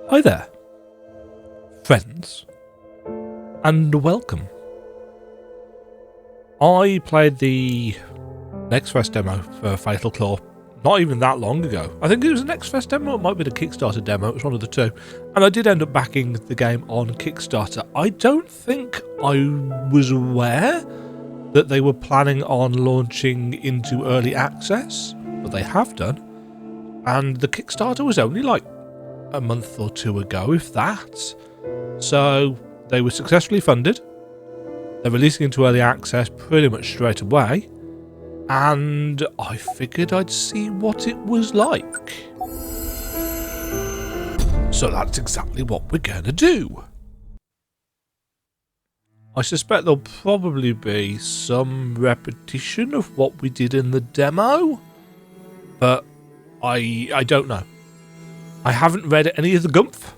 Hi there, friends, and welcome. I played the Next Fest demo for Fatal Claw not even that long ago. I think it was the Next Fest demo, it might be the Kickstarter demo, it was one of the two. And I did end up backing the game on Kickstarter. I don't think I was aware that they were planning on launching into early access, but they have done. And the Kickstarter was only like a month or two ago, if that. So they were successfully funded. They're releasing into early access pretty much straight away. And I figured I'd see what it was like. So that's exactly what we're going to do. I suspect there'll probably be some repetition of what we did in the demo, but I don't know. I haven't read any of the gumph.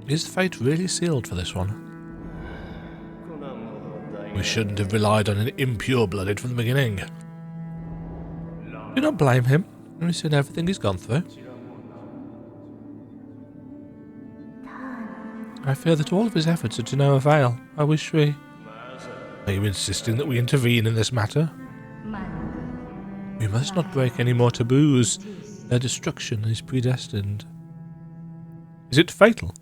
Is fate really sealed for this one? We shouldn't have relied on an impure-blooded from the beginning. Do not blame him. We've seen everything he's gone through. I fear that all of his efforts are to no avail. I wish we... Are you insisting that we intervene in this matter? We must not break any more taboos. Their destruction is predestined. Is it fatal?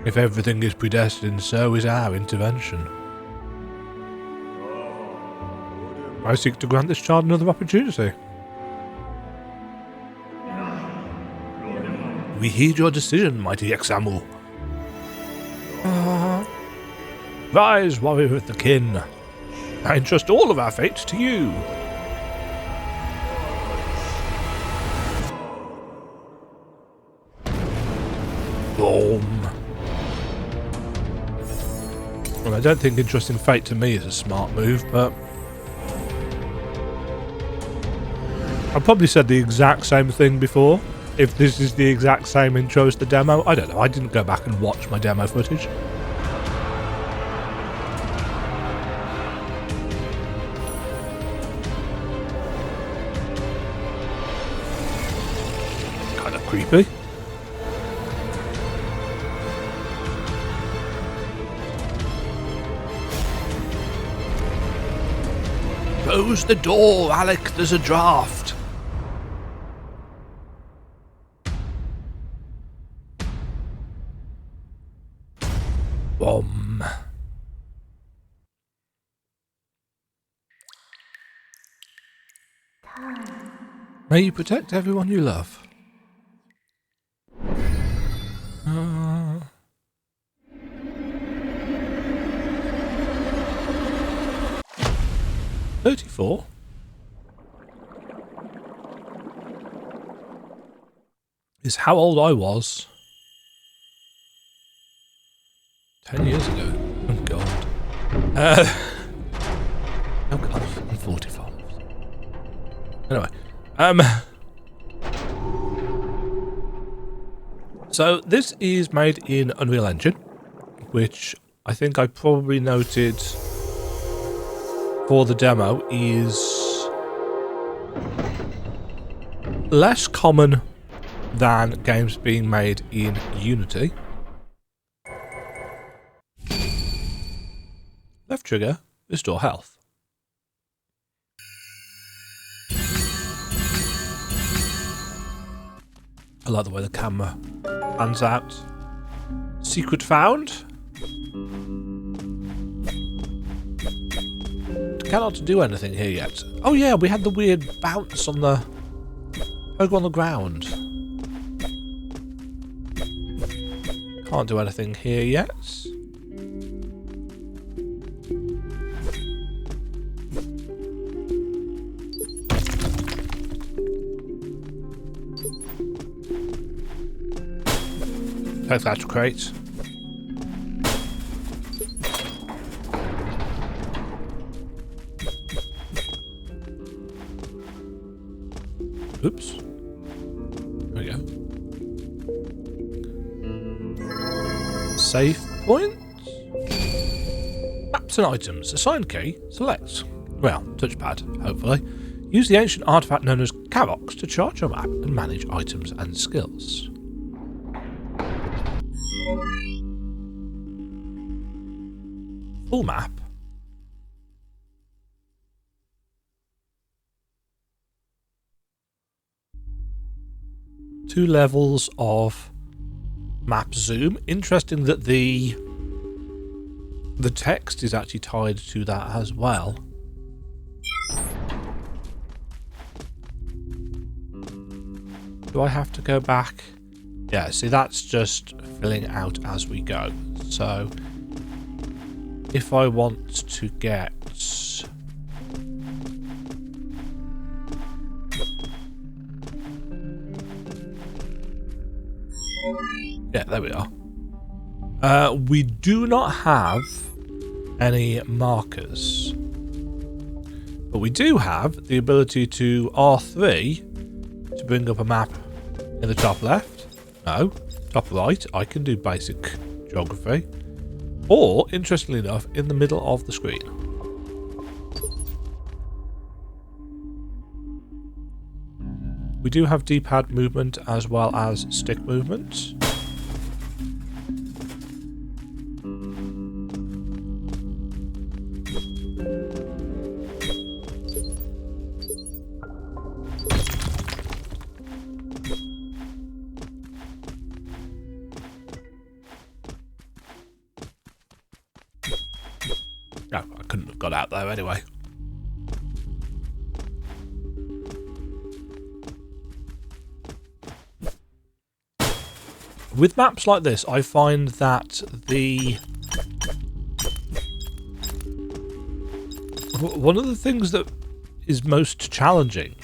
If everything is predestined, so is our intervention. I seek to grant this child another opportunity. We heed your decision, mighty Examu. Rise, warrior of the kin. I entrust all of our fate to you. Boom. Well, I don't think entrusting fate to me is a smart move, but... I probably said the exact same thing before. If this is the exact same intro as the demo, I don't know. I didn't go back and watch my demo footage. Kind of creepy. Close the door, Alec. There's a draft. Bomb. May you protect everyone you love. 34. Is how old I was 10 years ago. Oh god. Oh god, I'm 45. Anyway, so this is made in Unreal Engine, which I think I probably noted for the demo is less common than games being made in Unity. Left trigger, restore health. I like the way the camera pans out. Secret found. Cannot do anything here yet. Oh yeah, we had the weird bounce on the pogo on the ground. Can't do anything here yet. Take that crate. Oops. There we go. Save point. Maps and items. Assign key. Select. well, touchpad, hopefully. Use the ancient artifact known as Karox to chart your map and manage items and skills. Full map. Two levels of map zoom. Interesting that the text is actually tied to that as well. Do I have to go back? Yeah, see, that's just filling out as we go. So if I want to get... yeah, there we are. We do not have any markers. But we do have the ability to R3 to bring up a map in the top left. No, top right. I can do basic geography. Or, interestingly enough, in the middle of the screen. We do have D-pad movement as well as stick movement. No, I couldn't have got out there anyway. With maps like this, I find that one of the things that is most challenging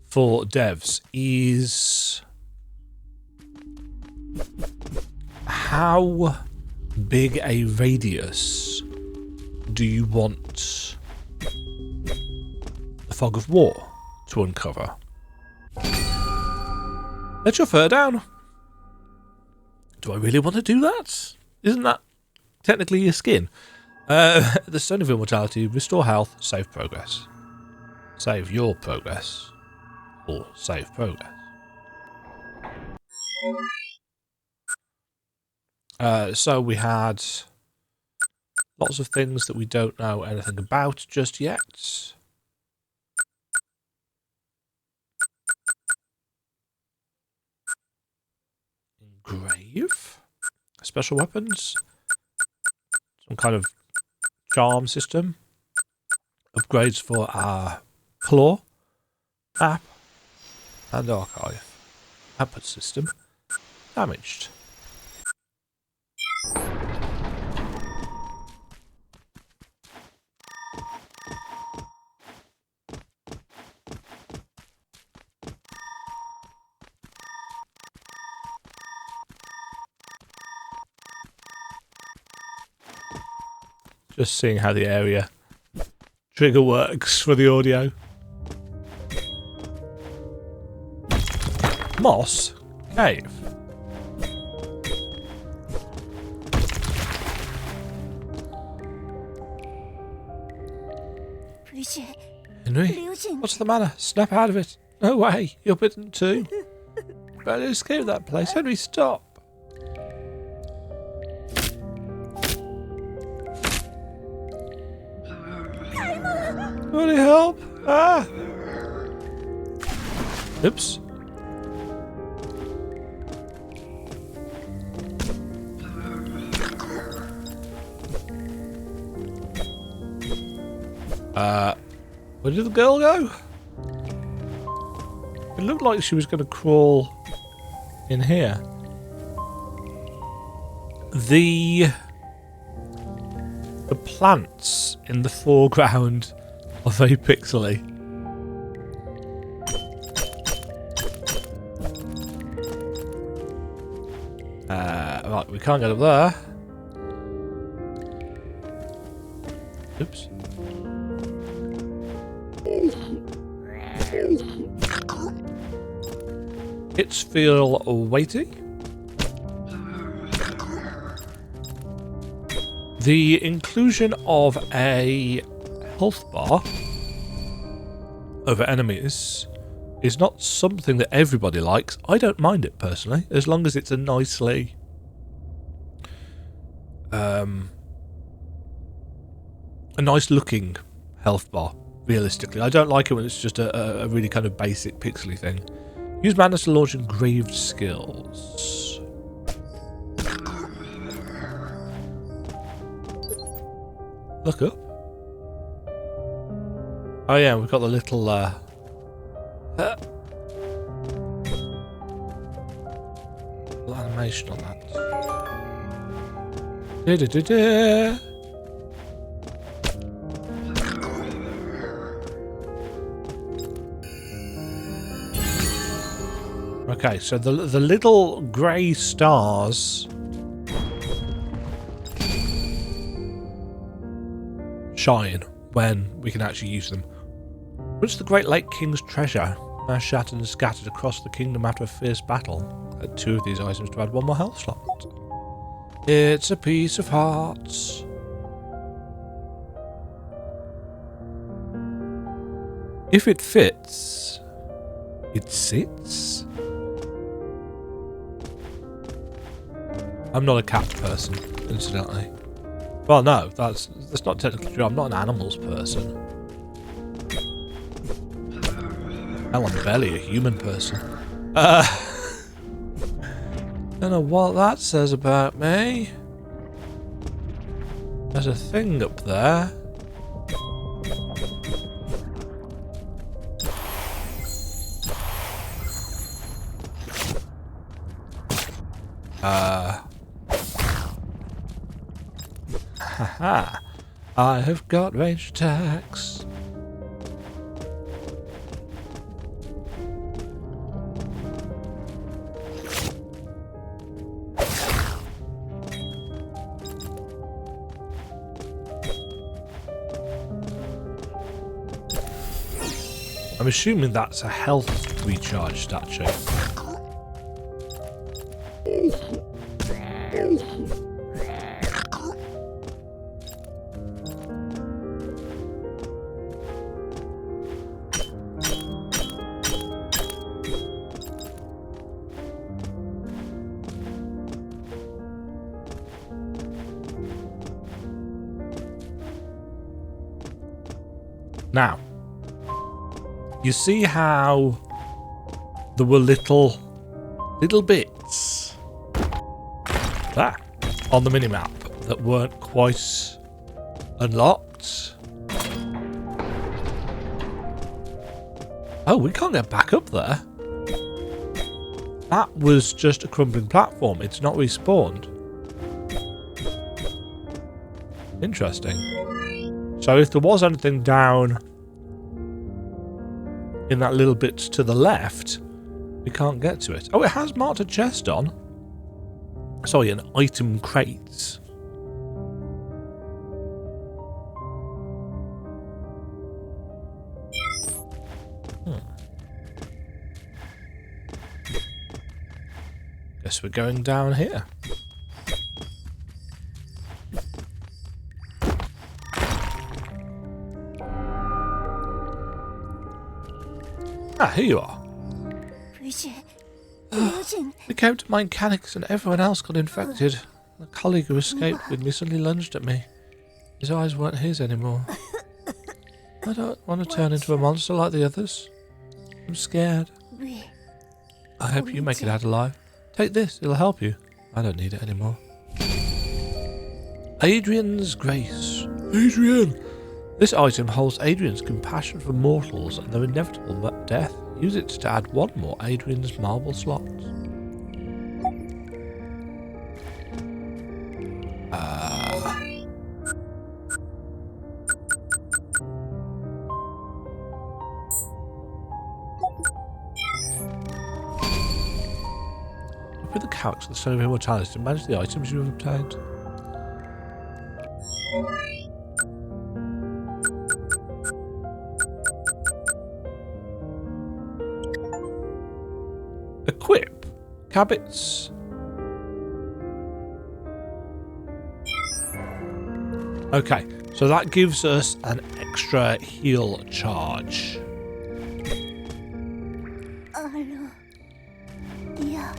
for devs is how big a radius do you want the fog of war to uncover? Let your fur down. Do I really want to do that? Isn't that technically your skin? The Stone of Immortality, restore health, save progress. Save your progress. Or save progress. So we had lots of things that we don't know anything about just yet. Engrave. Special weapons. Some kind of charm system. Upgrades for our claw, map, and archive. Output system. Damaged. Just seeing how the area trigger works for the audio. Moss Cave. Henry, what's the matter? Snap out of it. No way, you're bitten too. Better escape that place. Henry, stop. Somebody help! Ah! Oops. Where did the girl go? It looked like she was going to crawl in here. The plants in the foreground are very pixely. Right, we can't get up there. Oops. It's feel weighty. The inclusion of a health bar over enemies is not something that everybody likes. I don't mind it personally, as long as it's a nicely a nice looking health bar, realistically. I don't like it when it's just a really kind of basic pixely thing. Use madness to launch engraved skills. Look up. Oh yeah, we've got the little little animation on that. Da-da-da-da. Okay, so the little grey stars shine when we can actually use them. Once the Great Lake King's treasure, now shattered and scattered across the kingdom after a fierce battle. Add 2 of these items to add 1 more health slot. It's a piece of hearts. If it fits, it sits. I'm not a cat person, incidentally. Well, no, that's not technically true. I'm not an animals person. Hell, I'm barely a human person. Don't know what that says about me. There's a thing up there. Haha. I have got ranged attacks. I'm assuming that's a health recharge statue. Now, you see how there were little bits there on the minimap that weren't quite unlocked? Oh, we can't get back up there. That was just a crumbling platform. It's not respawned. Interesting. So if there was anything down in that little bit to the left, we can't get to it. Oh, it has marked a chest on. Sorry, an item crate. Guess we're going down here. Ah, here you are. We came to my mechanics and everyone else got infected. The colleague who escaped with me suddenly lunged at me. His eyes weren't his anymore. I don't want to turn into a monster like the others. I'm scared. I hope you make it out alive. Take this, it'll help you. I don't need it anymore. Adrian's Grace. Adrian! This item holds Adrian's compassion for mortals and their inevitable death. Use it to add 1 more Adrian's marble slots. With the character, the Stone of Immortality, to manage the items you have obtained. Equip Cabots. Okay, so that gives us an extra heal charge. Yeah.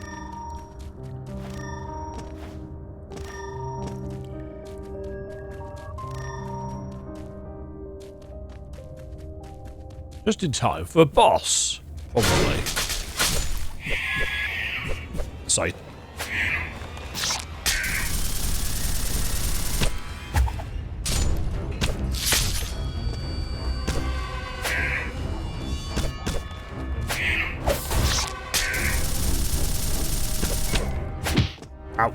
Just in time for a boss, probably. Sorry. Ow.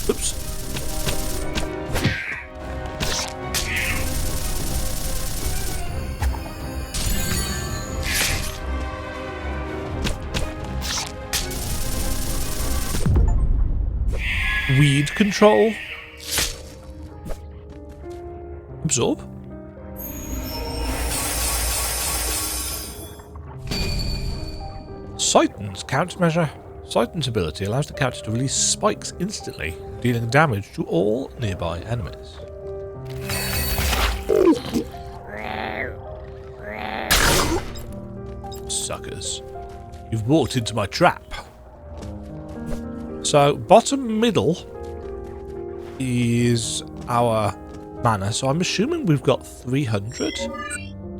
Oops. Weed control. Absorb. Sighton's countermeasure. Sighton's ability allows the character to release spikes instantly, dealing damage to all nearby enemies. Suckers. You've walked into my trap. So, bottom middle is our mana, so I'm assuming we've got 300.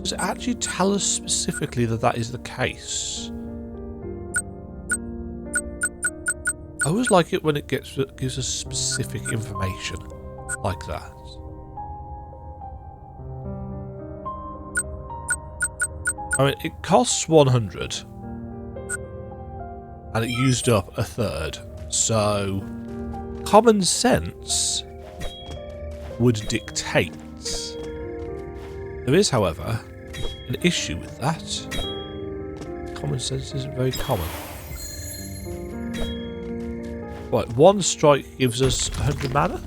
Does it actually tell us specifically that that is the case? I always like it when it gives us specific information like that. I mean, it costs 100 and it used up a third, so common sense would dictate. There is, however, an issue with that. Common sense isn't very common. Right, one strike gives us 100 mana.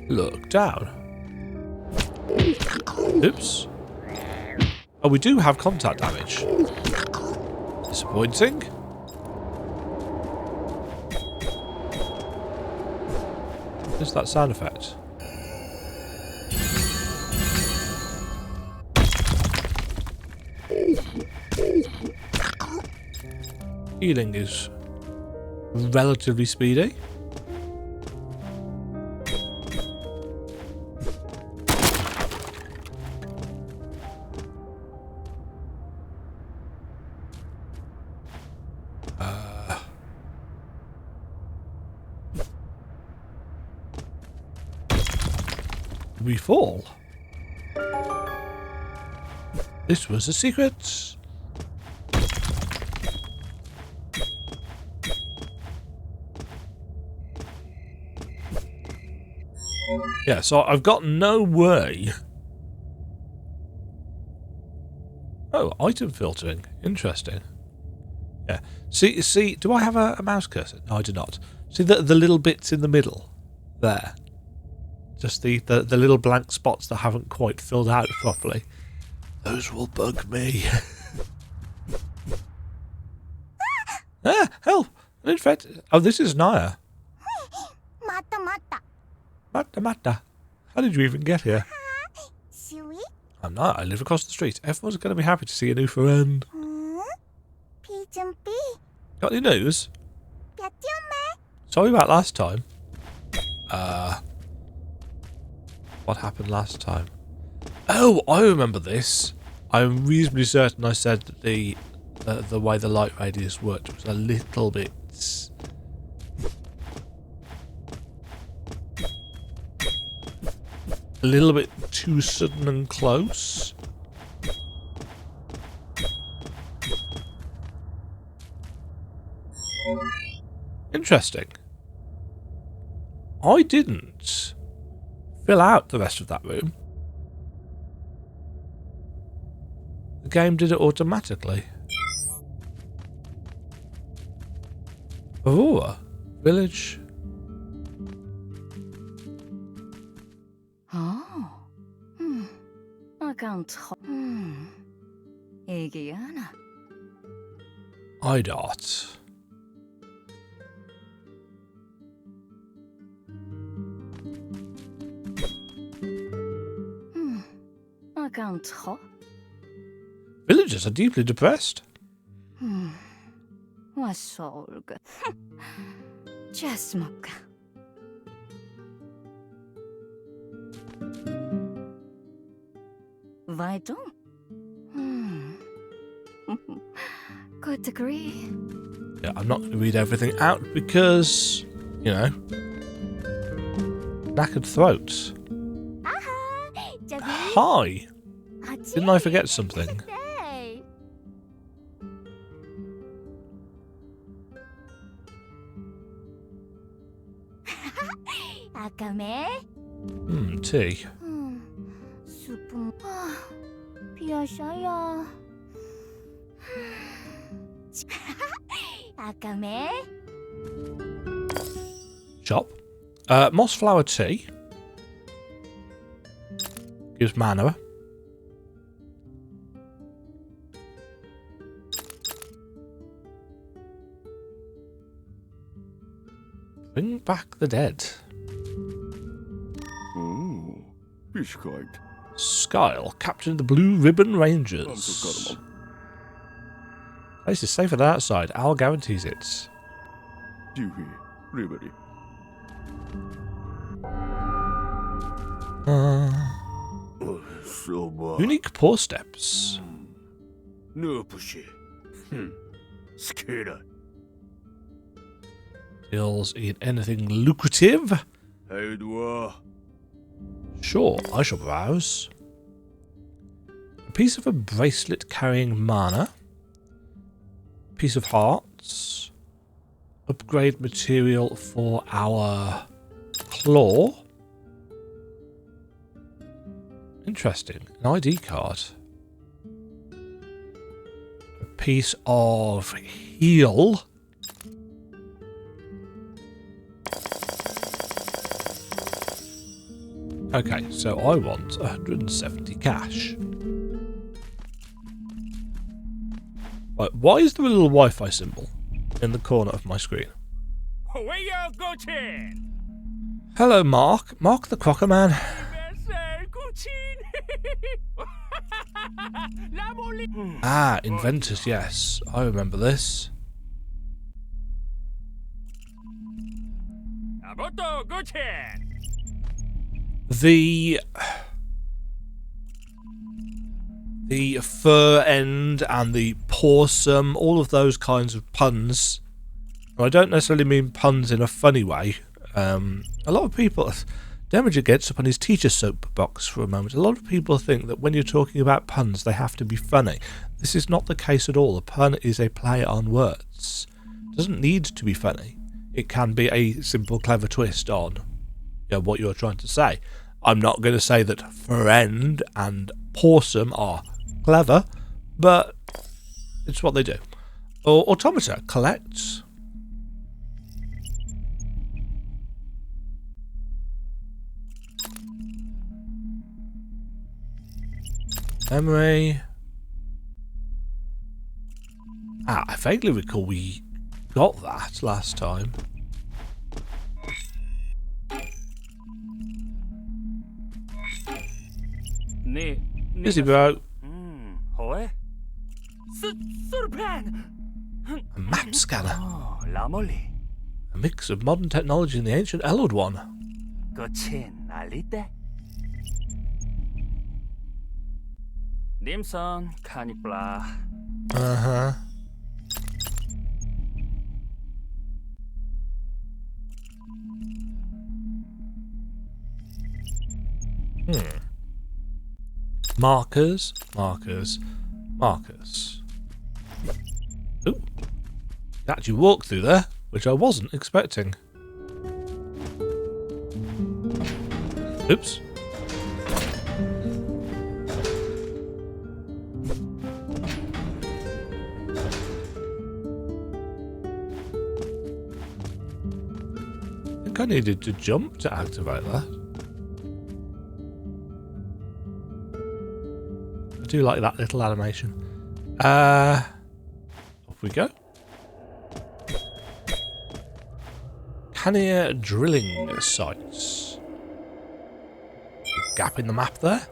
Look down. Oops. Oh, we do have contact damage. Disappointing. What's that sound effect? Healing is relatively speedy. We fall. This was a secret. Yeah, so I've got no way. Oh, item filtering. Interesting. Yeah. See, do I have a mouse cursor? No, I do not. See the little bits in the middle? There. Just the little blank spots that haven't quite filled out properly. Those will bug me. Ah, help! An infected. Oh, this is Naya. Mata. How did you even get here? I'm Naya. I live across the street. Everyone's going to be happy to see a new friend. Got any news? Sorry about last time. What happened last time? Oh, I remember this. I'm reasonably certain I said that the way the light radius worked was a little bit... a little bit too sudden and close. Interesting. I didn't fill out the rest of that room. The game did it automatically. Aurora village. Huh? IDOT. Villagers are deeply depressed. Yeah, I'm not going to read everything out because, you know, knackered throat. Hi! Didn't I forget something? Tea. Shop. Moss flower tea. Gives mana. Bring back the dead. Skyle, captain the Blue Ribbon Rangers. Place is safer than outside. Owl guarantees it. Unique paw steps. Deals in anything lucrative? Sure, I shall browse. A piece of a bracelet carrying mana. Piece of hearts. Upgrade material for our claw. Interesting. An ID card. A piece of heal. Okay, so I want 170 cash. Right, why is there a little Wi-Fi symbol in the corner of my screen? Hello, Mark. Mark the Crocker Man. Ah, inventors, yes. I remember this. The fur end and the pawsome, all of those kinds of puns. I don't necessarily mean puns in a funny way. A lot of people... Demager gets up on his teacher soapbox for a moment. A lot of people think that when you're talking about puns, they have to be funny. This is not the case at all. A pun is a play on words. It doesn't need to be funny. It can be a simple, clever twist on what you're trying to say. I'm not going to say that friend and pawsome are clever, but it's what they do. Or automata, collect. Memory. I vaguely recall we got that last time. Busy, bro. A map scanner. A mix of modern technology and the ancient Elod one. Uh-huh. Markers, markers, markers. Ooh. Actually walked through there, which I wasn't expecting. Oops. I think I needed to jump to activate that. I do like that little animation. Off we go. Canier drilling sites. Gap in the map there.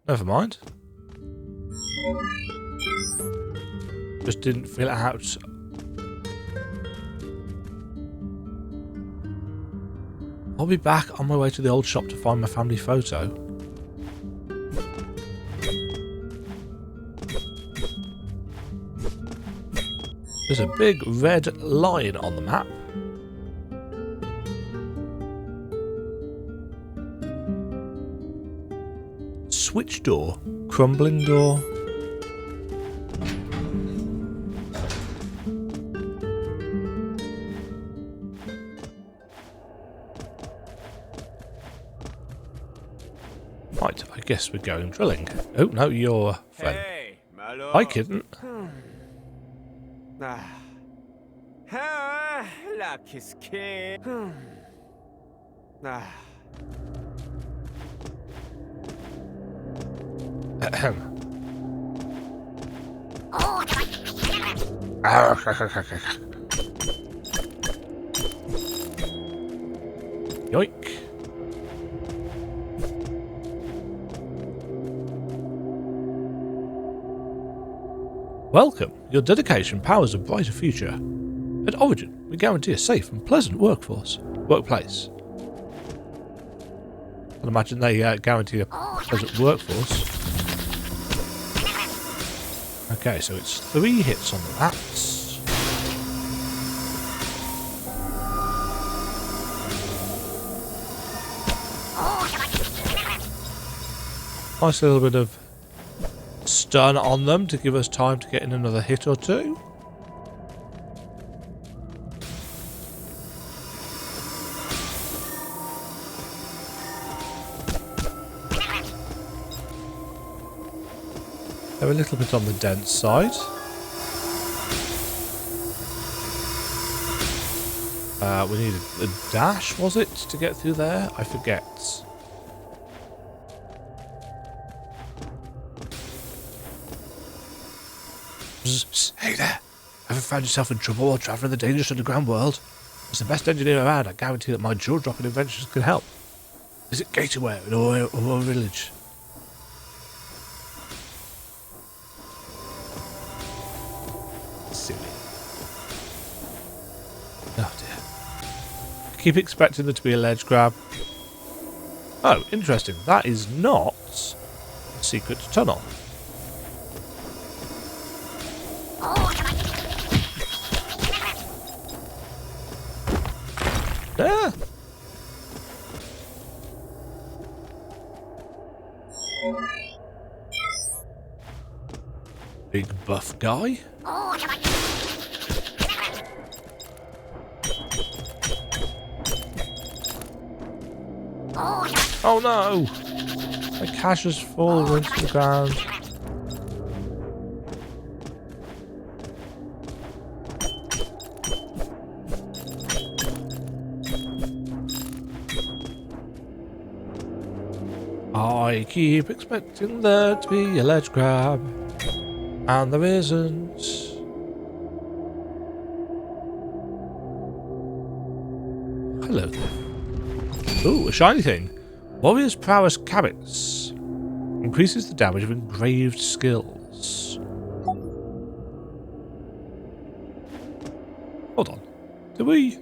Never mind. Just didn't fill it out. I'll be back on my way to the old shop to find my family photo. There's a big red line on the map. Switch door, crumbling door. Right, I guess we're going drilling. Oh no, you're a friend. Hey, malo. Hi, kitten. La kiske. Ahem. Yoink. Welcome. Your dedication powers a brighter future. At Origin, we guarantee a safe and pleasant workplace. I'd imagine they guarantee a pleasant workforce. Okay, so it's 3 hits on the rats. Nice little bit of stun on them to give us time to get in another hit or two. They're a little bit on the dense side. We needed a dash, was it, to get through there? I forget. Hey there! Ever found yourself in trouble while travelling the dangerous underground world? As the best engineer around, I guarantee that my jaw-dropping inventions can help. Visit Gateway in our village. Silly. Oh dear. Keep expecting there to be a ledge grab. Oh, interesting. That is not a secret tunnel. Ah. Big buff guy. Oh no! My cash has fallen into the ground. I keep expecting there to be a ledge grab, and there isn't. Hello there. Ooh, a shiny thing. Warrior's Prowess Carrots. Increases the damage of engraved skills. Hold on. Do we...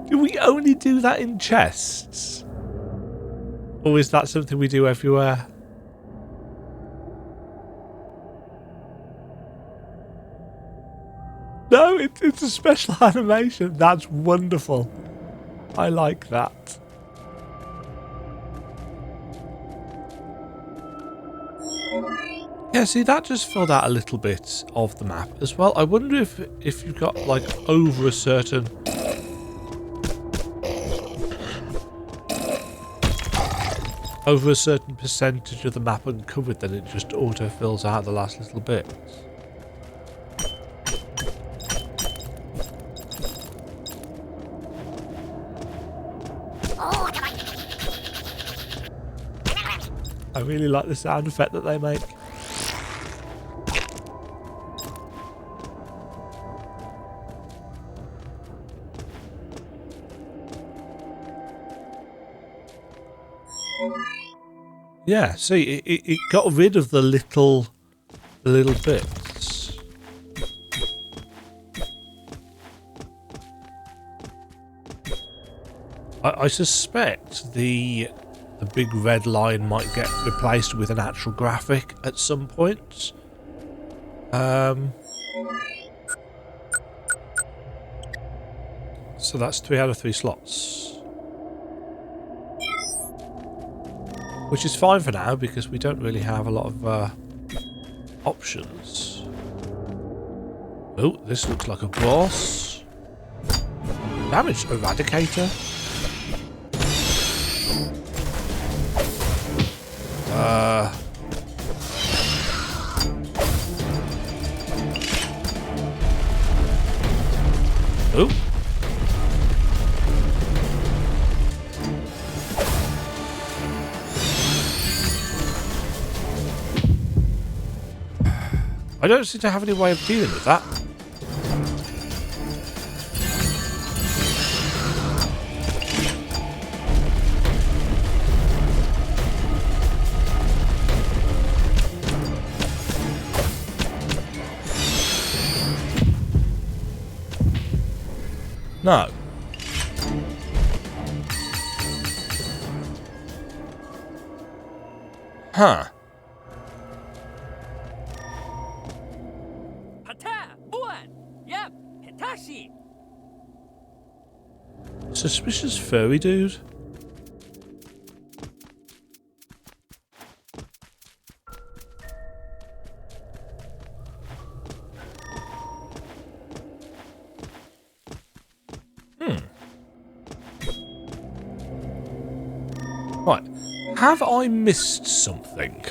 Do we only do that in chests? Or is that something we do everywhere? No, it's a special animation. That's wonderful. I like that. Yeah, see, that just filled out a little bit of the map as well. I wonder if you've got, like, over a certain... over a certain percentage of the map uncovered, then it just auto-fills out the last little bit. I really like the sound effect that they make. Yeah, see, it got rid of the little bits. I suspect the big red line might get replaced with an actual graphic at some point. So that's 3 out of 3 slots. Which is fine for now, because we don't really have a lot of options. Oh, this looks like a boss. Damage Eradicator. Oh. I don't seem to have any way of dealing with that. No. Huh. Suspicious furry dude. Right. Have I missed something?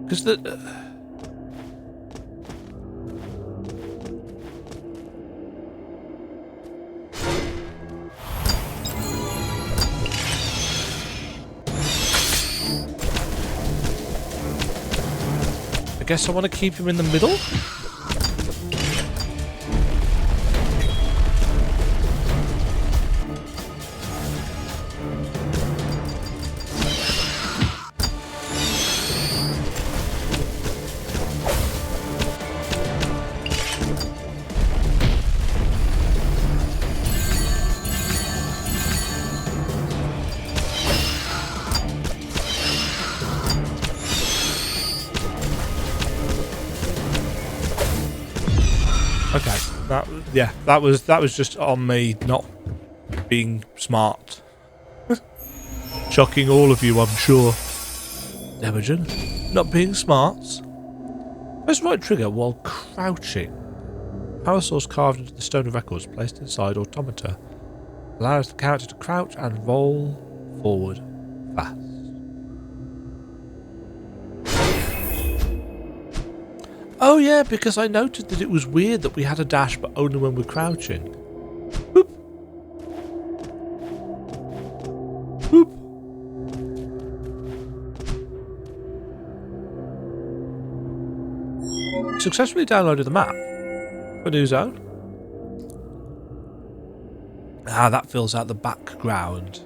Because I guess I want to keep him in the middle. Okay, that was just on me not being smart. Shocking all of you, I'm sure. Imogen, not being smart. Press right trigger while crouching. Power source carved into the stone of records placed inside automata allows the character to crouch and roll forward fast. Oh yeah, because I noted that it was weird that we had a dash but only when we're crouching. Boop. Boop. Successfully downloaded the map for new zone. Ah, that fills out the background.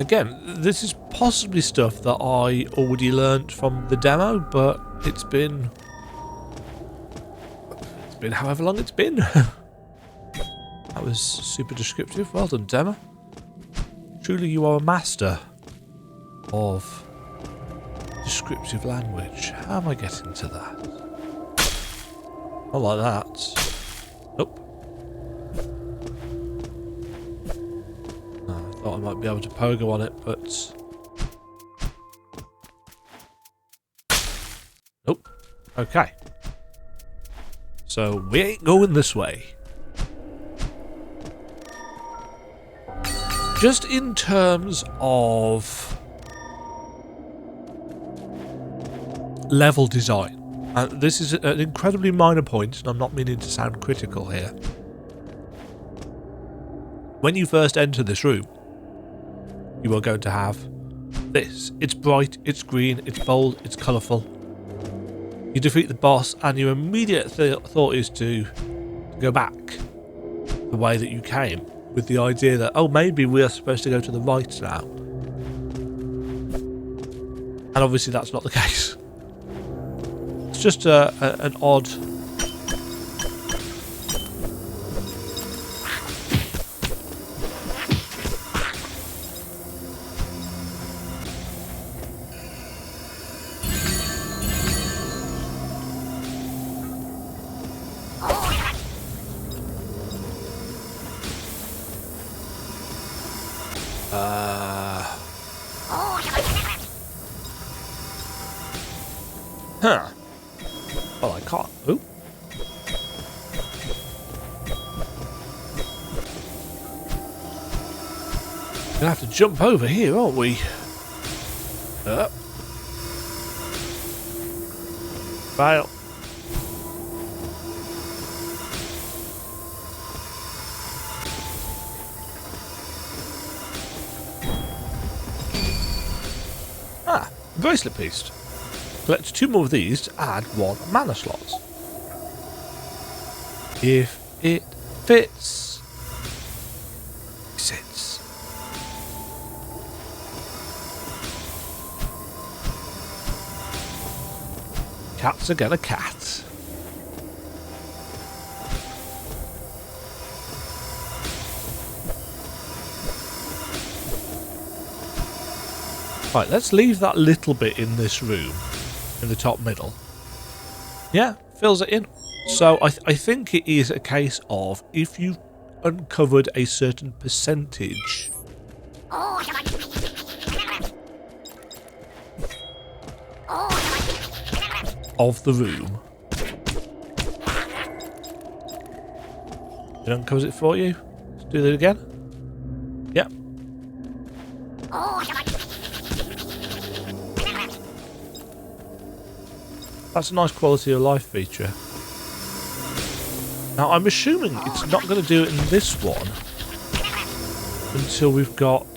Again, this is possibly stuff that I already learnt from the demo, but it's been however long it's been. That was super descriptive. Well done, demo. Truly you are a master of descriptive language. How am I getting to that? Not like that. Nope. I thought I might be able to pogo on it, but nope. Okay. So we ain't going this way. Just in terms of level design. And this is an incredibly minor point, and I'm not meaning to sound critical here. When you first enter this room, you are going to have this. It's bright, it's green, it's bold, it's colourful. You defeat the boss, and your immediate thought is to go back the way that you came, with the idea that, oh, maybe we are supposed to go to the right now. And obviously that's not the case. It's just an odd... Huh. Well, I can't. Oh. Gonna have to jump over here, aren't we? Fail. Ah, bracelet piece. Collect 2 more of these to add 1 mana slot. If it fits, sits. Cat's again a cat. Right, let's leave that little bit in this room. In the top middle. Yeah, fills it in. So I think it is a case of if you've uncovered a certain percentage of the room, it uncovers it for you. Let's do that again. Yep. That's a nice quality of life feature. Now, I'm assuming it's not going to do it in this one until we've got...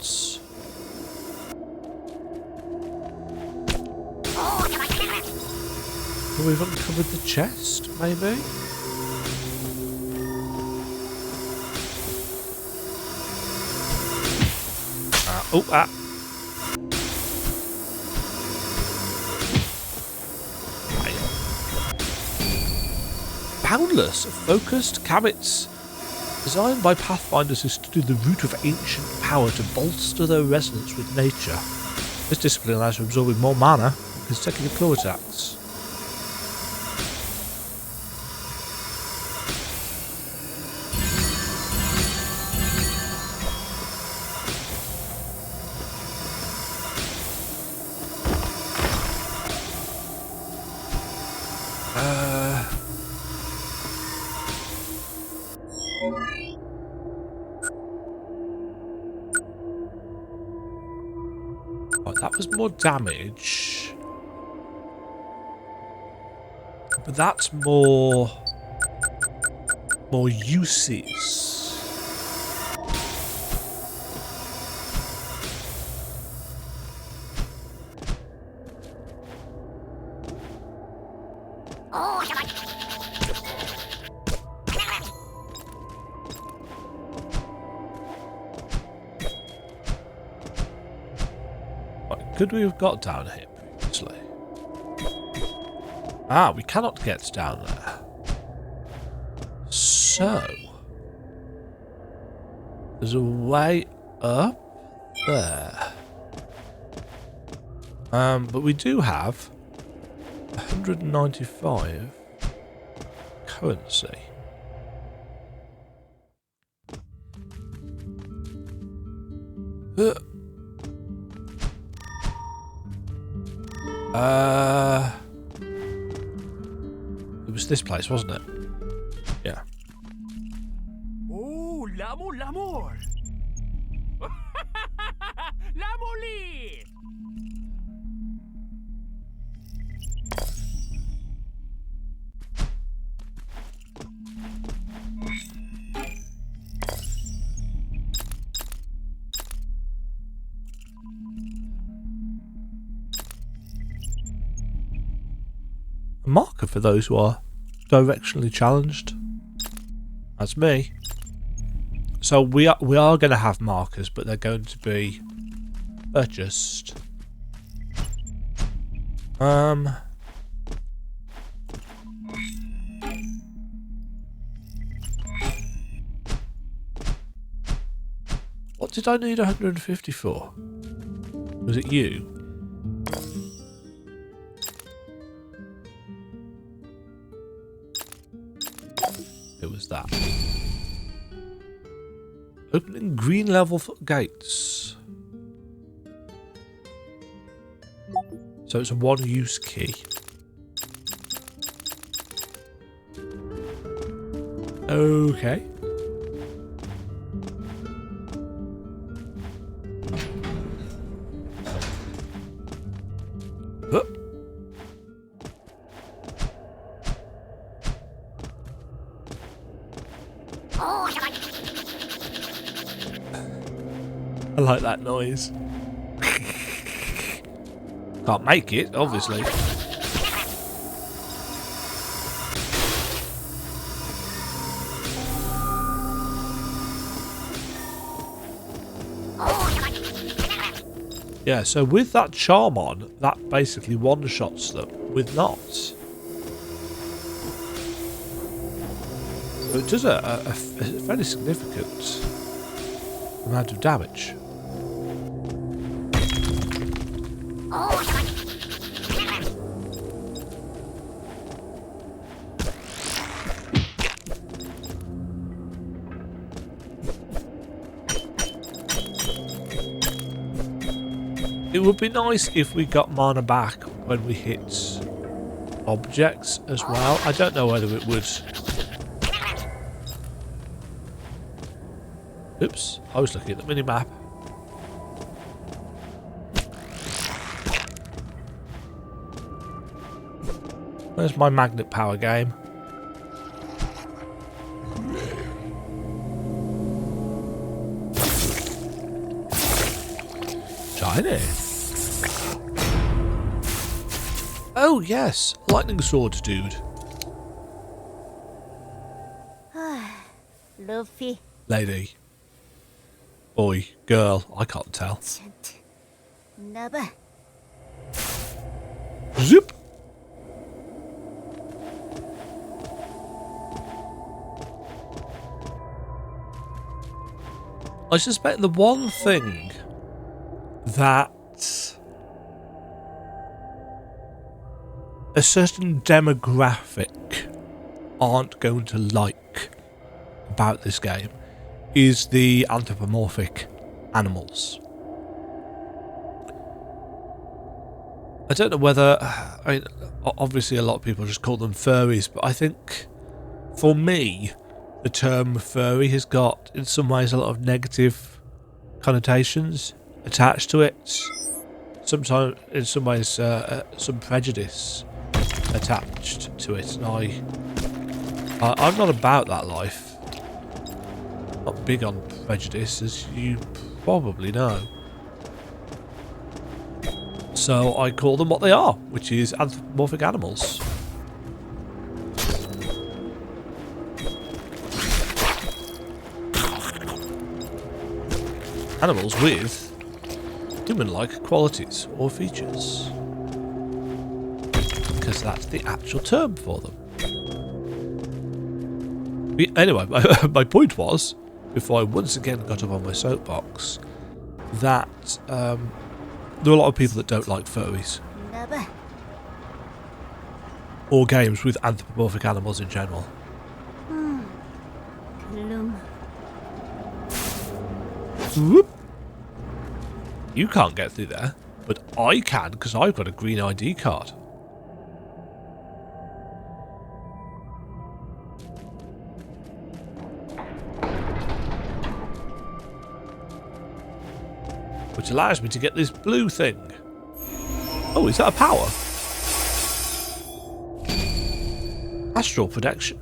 We've uncovered the chest, maybe? Boundless, focused cabits. Designed by pathfinders who study the root of ancient power to bolster their resonance with nature. This discipline allows you absorbing more mana and consecutive claw attacks. That was more damage. But that's more uses. Could we have got down here previously? Ah, we cannot get down there. So, there's a way up there. But we do have 195 currency. It was this place, wasn't it? Yeah. Oh, l'amour! L'amoli! marker for those who are directionally challenged. That's me. So we are going to have markers, but they're going to be purchased. What did I need 150 for? Was it you? It was that. Opening green level gates. So it's a one-use key. Okay. I like that noise. Can't make it, obviously. Yeah, so with that charm on, that basically one-shots them with knots. So it does a fairly significant amount of damage. It would be nice if we got mana back when we hit objects as well. I don't know whether it would... Oops, I was looking at the mini-map. Where's my magnet power game? Shiny. Oh yes, lightning sword dude. Luffy. Lady. Boy, girl, I can't tell. Naba. Zip. I suspect the one thing that a certain demographic aren't going to like about this game is the anthropomorphic animals. I don't know whether, I mean, obviously a lot of people just call them furries, but I think for me the term furry has got in some ways a lot of negative connotations attached to it. Sometimes, in some ways, some prejudice attached to it, and I'm not about that life. Not big on prejudice, as you probably know. So I call them what they are, which is anthropomorphic animals. Animals with human-like qualities or features. Because that's the actual term for them. Anyway, my point was, before I once again got up on my soapbox, that there are a lot of people that don't like furries. Naba. Or games with anthropomorphic animals in general. Gloom. Whoop. You can't get through there, but I can because I've got a green ID card. Which allows me to get this blue thing. Oh, is that a power? Astral projection.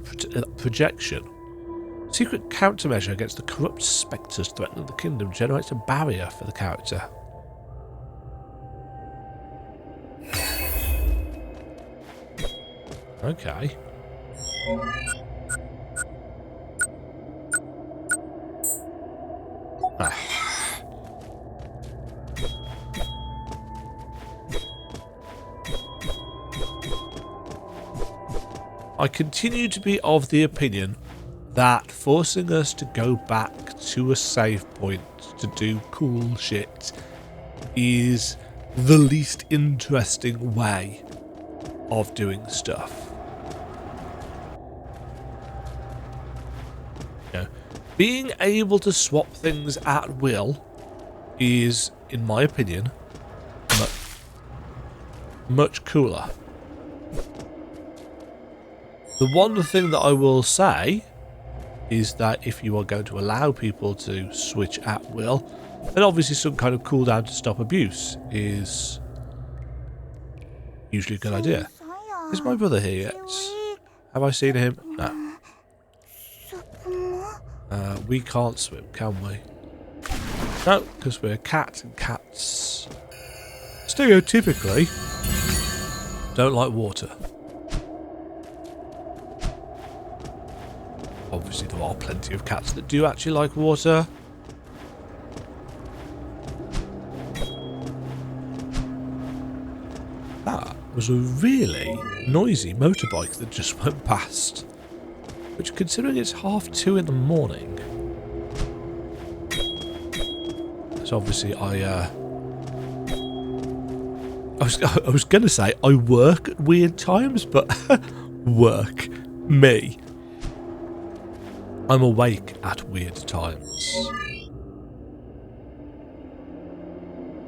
Secret countermeasure against the corrupt spectres threatening the kingdom generates a barrier for the character. Okay. Ah. I continue to be of the opinion that forcing us to go back to a save point to do cool shit is the least interesting way of doing stuff. You know, being able to swap things at will is, in my opinion, much cooler. The one thing that I will say is that if you are going to allow people to switch at will, then obviously some kind of cooldown to stop abuse is usually a good idea. Is my brother here yet? Have I seen him? No. We can't swim, can we? No, because we're a cat, and cats stereotypically don't like water. Obviously there are plenty of cats that do actually like water. That was a really noisy motorbike that just went past. Which, considering it's 2:30 in the morning... So obviously I was going to say I work at weird times, but work me. I'm awake at weird times.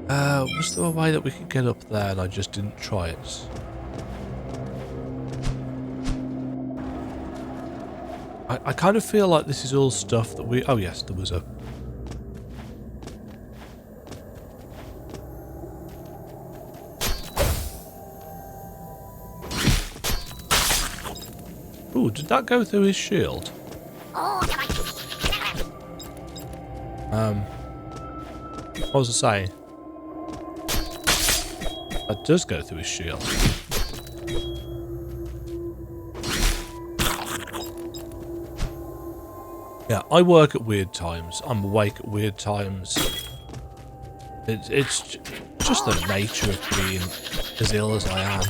Was there a way that we could get up there and I just didn't try it? I kind of feel like this is all stuff that we... Oh yes, there was a... Ooh, did that go through his shield? What was I saying? That does go through his shield. Yeah, I work at weird times. I'm awake at weird times. It's just the nature of being as ill as I am.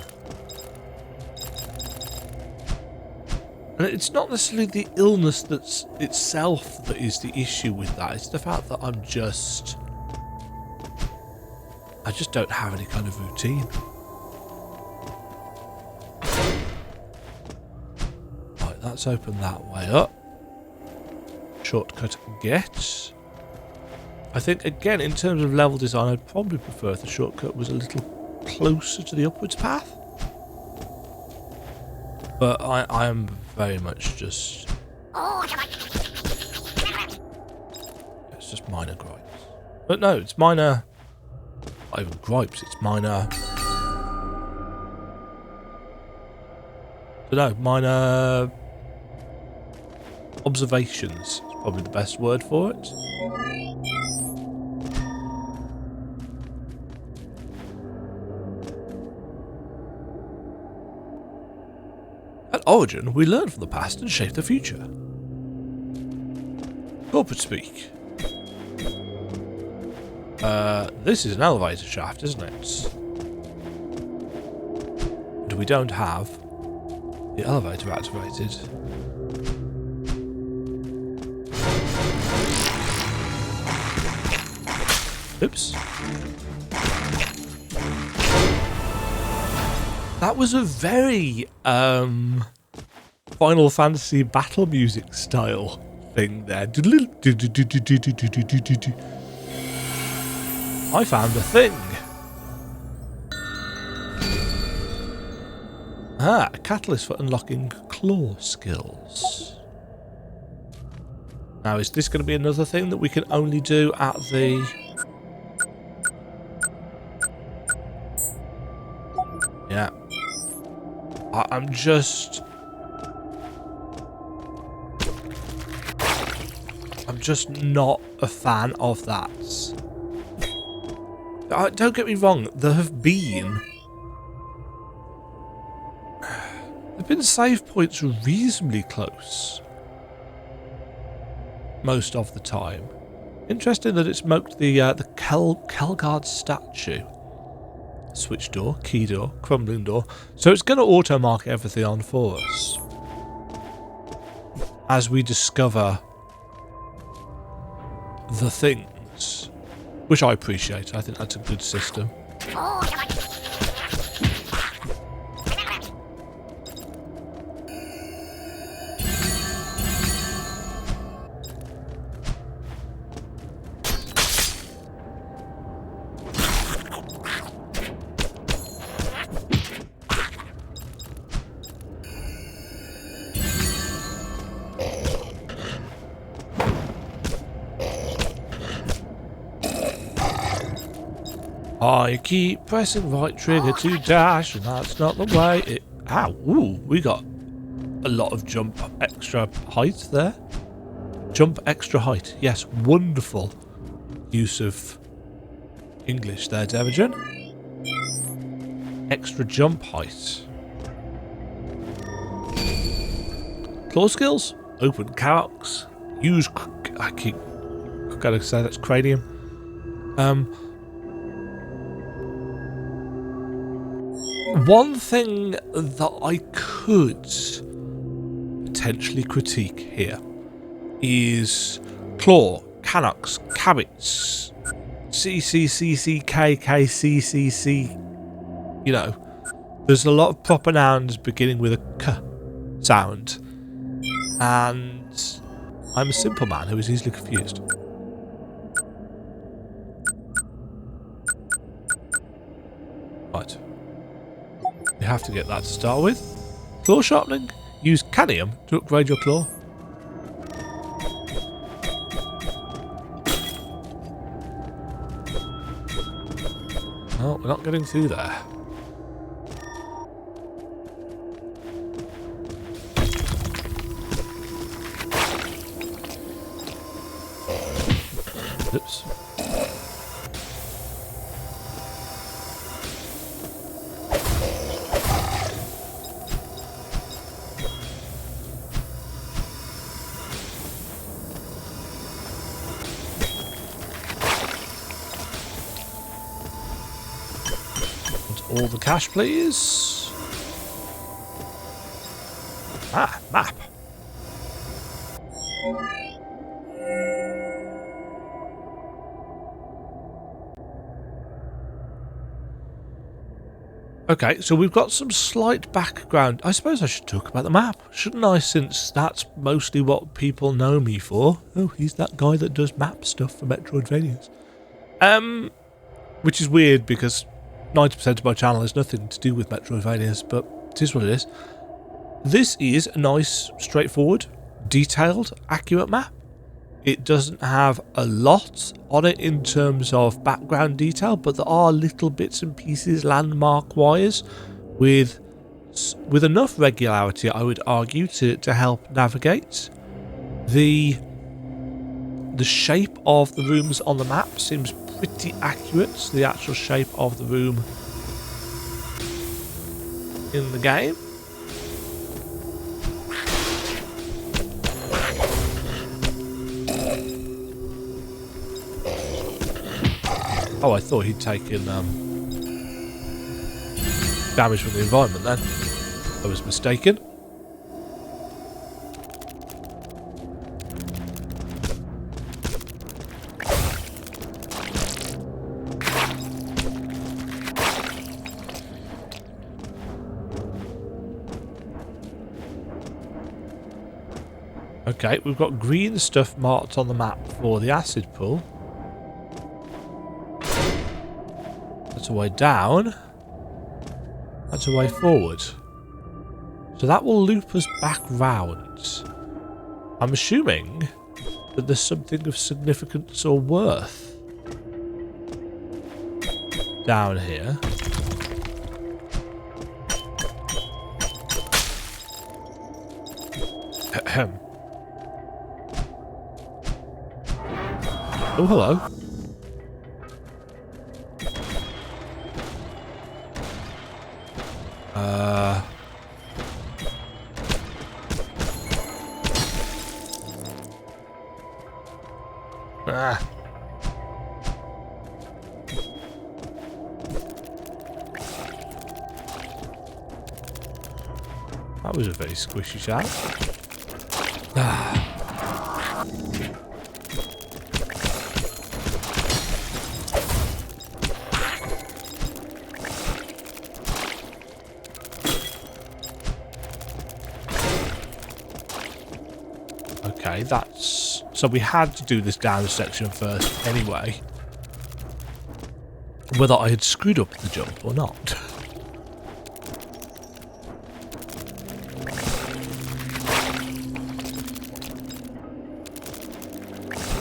And it's not necessarily the illness that's itself that is the issue with that. It's the fact that I just don't have any kind of routine. Right, that's open that way up. Shortcut get. I think, again, in terms of level design, I'd probably prefer if the shortcut was a little closer to the upwards path. But I am very much just... It's just minor gripes. But no, it's minor... Not even gripes, it's minor... I don't know, minor... observations is probably the best word for it. At Origin, we learn from the past and shape the future. Corporate speak. This is an elevator shaft, isn't it? And we don't have the elevator activated. Oops. That was a very Final Fantasy battle music style thing there. I found a thing. Ah, a catalyst for unlocking claw skills. Now, is this going to be another thing that we can only do at the... Yeah. I'm just not a fan of that. Don't get me wrong, there have been There've been save points reasonably close most of the time. Interesting that it's marked the Kelgard statue. Switch door, key door, crumbling door. So it's going to auto mark everything on for us as we discover the things, which I appreciate. I think that's a good system. I keep pressing right trigger to dash, and that's not the way it... Ow, ooh, we got a lot of jump extra height there. Jump extra height, yes, wonderful use of English there, Demagen. Extra jump height. Claw skills, open calyx, use... I gotta say that's cranium. One thing that I could potentially critique here is claw, calyx, cabbits, CCCCKKCCC. You know, there's a lot of proper nouns beginning with a k sound, and I'm a simple man who is easily confused. Right. You have to get that to start with. Claw sharpening. Use cadmium to upgrade your claw. Oh, we're not getting through there. Oops. All the cash, please. Ah, map. Okay, so we've got some slight background. I suppose I should talk about the map, shouldn't I, since that's mostly what people know me for. Oh, he's that guy that does map stuff for Metroidvanias. Which is weird because 90% of my channel has nothing to do with Metroidvanias, but it is what it is. This is a nice, straightforward, detailed, accurate map. It doesn't have a lot on it in terms of background detail, but there are little bits and pieces landmark-wise with enough regularity, I would argue, to help navigate. The shape of the rooms on the map seems pretty accurate to the actual shape of the room in the game. Oh, I thought he'd taken damage from the environment then. I was mistaken. Okay, we've got green stuff marked on the map for the acid pool. That's a way down. That's a way forward. So that will loop us back round. I'm assuming that there's something of significance or worth down here. Ahem. Oh, hello. Ah. That was a very squishy shot. Ah. Okay, that's... So we had to do this down section first anyway. Whether I had screwed up the jump or not.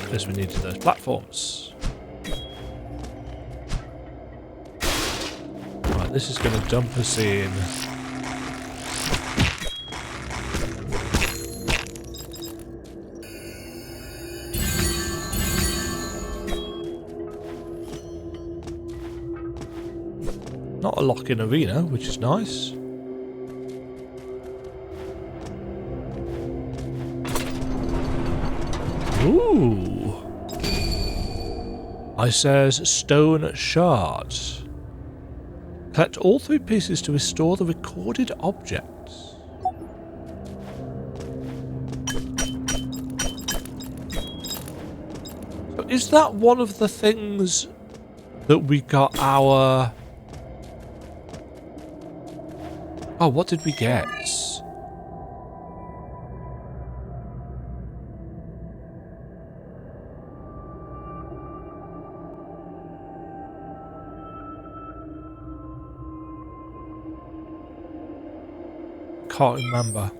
Because we needed those platforms. Right, this is going to dump us in. Not a lock-in arena, which is nice. Ooh. I says stone shards. Collect all 3 pieces to restore the recorded objects. So is that one of the things that we got our... Oh, what did we get? Can't remember.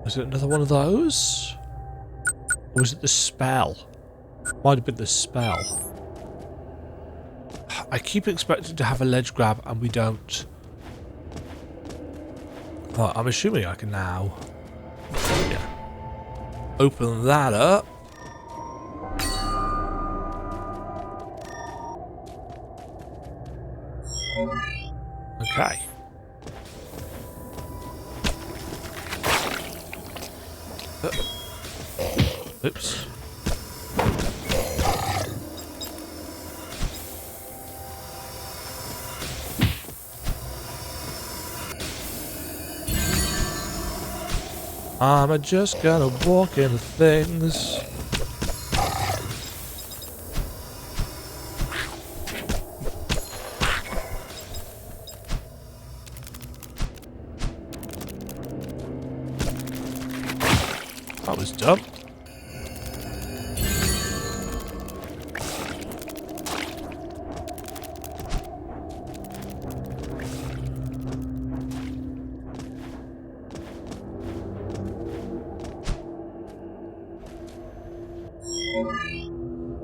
Was it another one of those? Or was it the spell? Might have been the spell. I keep expecting to have a ledge grab and we don't. Right, I'm assuming I can now. Yeah. Open that up. Okay. Oops. I'm just gonna walk into things. That was dumb.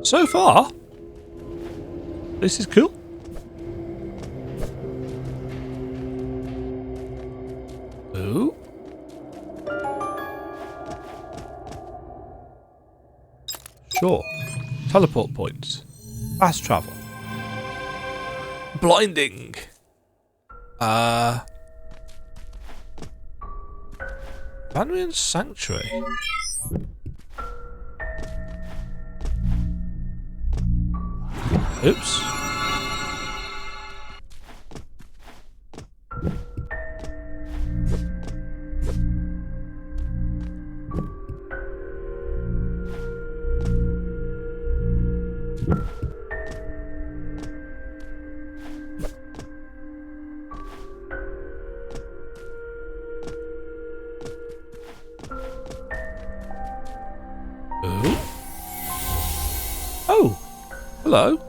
So far, this is cool. Ooh. Sure. Teleport points. Fast travel. Blinding. Vanquishing Sanctuary. Oops. Ooh. Oh, hello.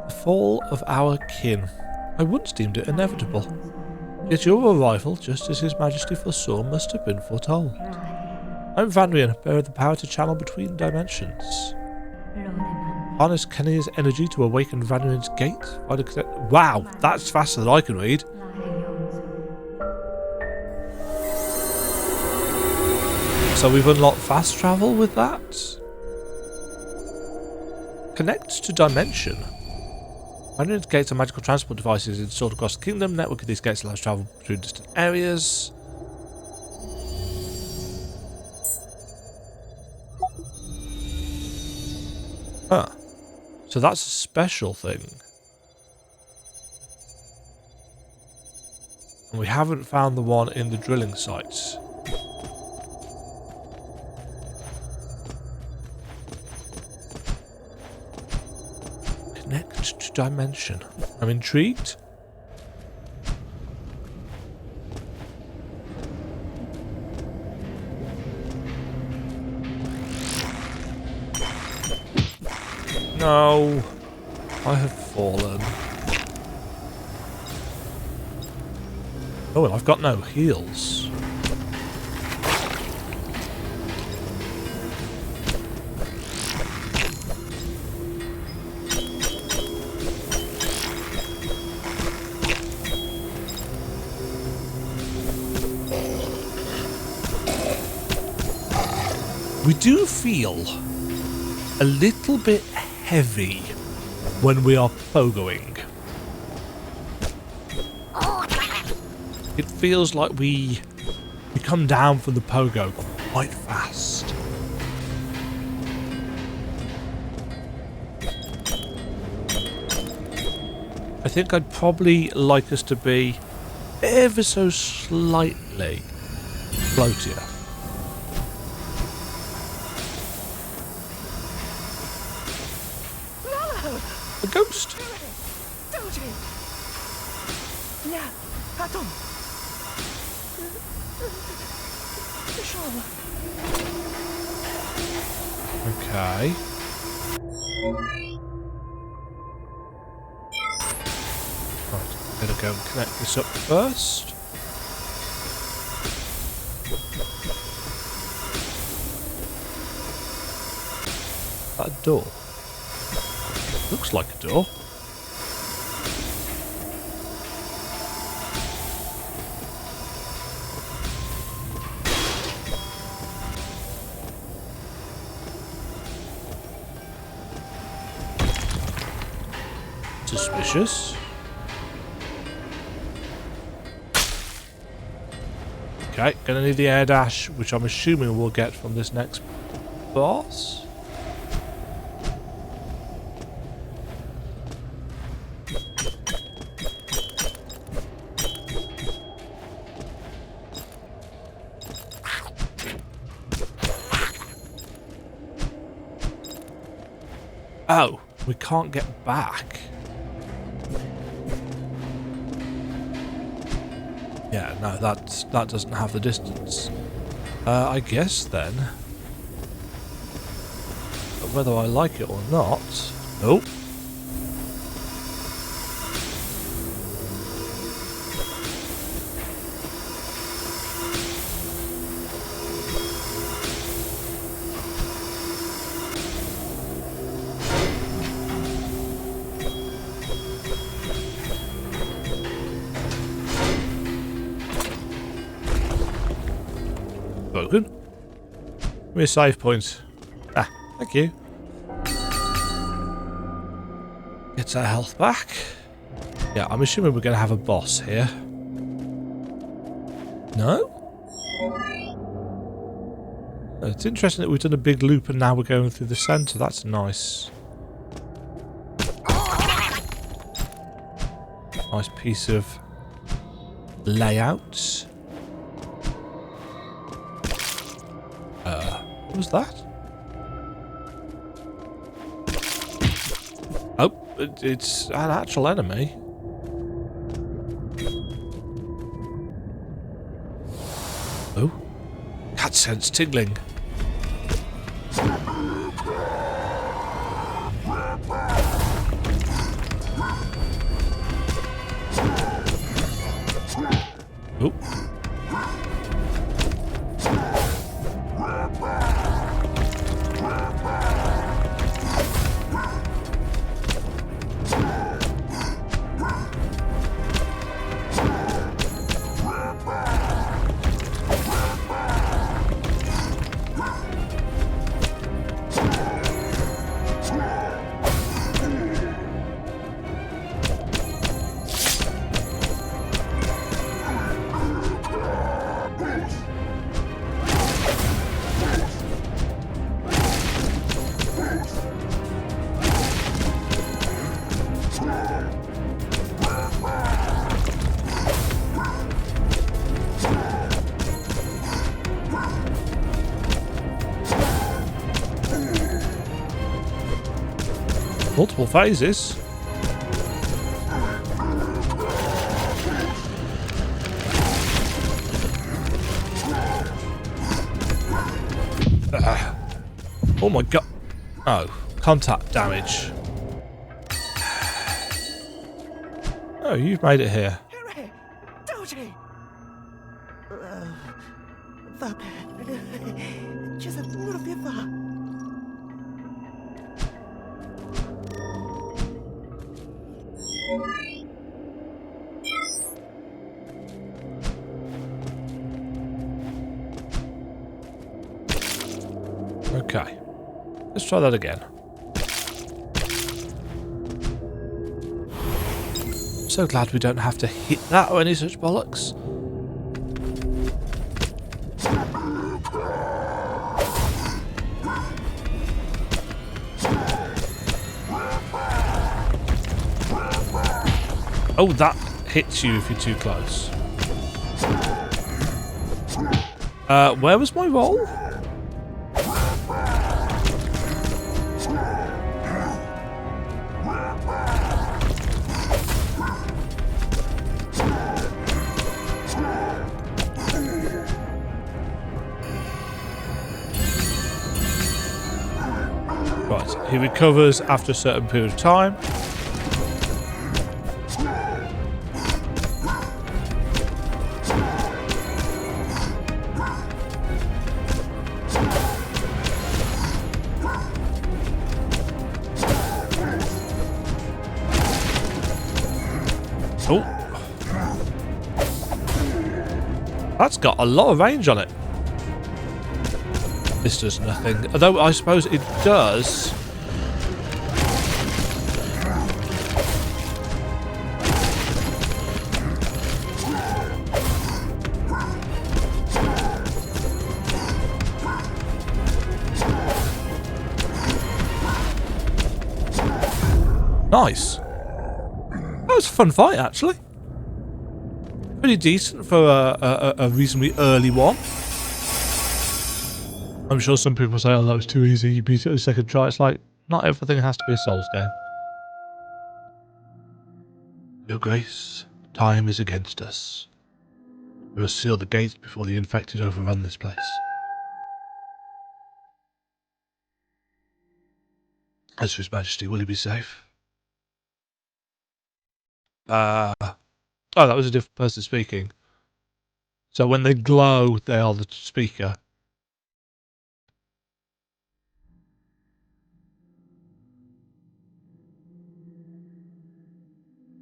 The fall of our kin. I once deemed it inevitable. Yet your arrival, just as His Majesty foresaw, must have been foretold. I'm Vanrian, bearer of the power to channel between dimensions. Harness Kenny's energy to awaken Vanrian's gate. Wow, that's faster than I can read. So we've unlocked fast travel with that. Connect to dimension. Hundreds of gates are magical transport devices installed across the kingdom. Network of these gates allows travel between distant areas. Huh. So that's a special thing. And we haven't found the one in the drilling sites. Connect to dimension. I'm intrigued. No, I have fallen. Oh, and I've got no heals. We do feel a little bit heavy when we are pogoing. It feels like we come down from the pogo quite fast. I think I'd probably like us to be ever so slightly floatier. A ghost. Okay. Right, I'm gonna go and connect this up first. That a door? Looks like a door. Suspicious. Okay, gonna need the air dash, which I'm assuming we'll get from this next boss. Oh, we can't get back. Yeah, no, that doesn't have the distance. I guess then. But whether I like it or not. Nope. Broken. Give me a save point. Ah, thank you. Gets our health back. Yeah, I'm assuming we're going to have a boss here. No? It's interesting that we've done a big loop and now we're going through the centre. That's nice. Nice piece of layout. What was that? Oh, it's an actual enemy. Oh, cat sense tingling. Oh. Multiple phases. Oh my god. Oh, contact damage. Oh, you've made it here. Hooray! Doji! Vabbè, ci sono uno che fa. Okay. Let's try that again. So glad we don't have to hit that or any such bollocks. Oh, that hits you if you're too close. Where was my roll? Right, he recovers after a certain period of time. Oh. That's got a lot of range on it. This does nothing. Although I suppose it does. Nice. That was a fun fight, actually. Pretty decent for a reasonably early one. I'm sure some people say, oh, that was too easy, you beat it at a second try. It's like, not everything has to be a Souls game. Your Grace, time is against us. We must seal the gates before the infected overrun this place. As for His Majesty, will he be safe? Oh, that was a different person speaking. So when they glow, they are the speaker.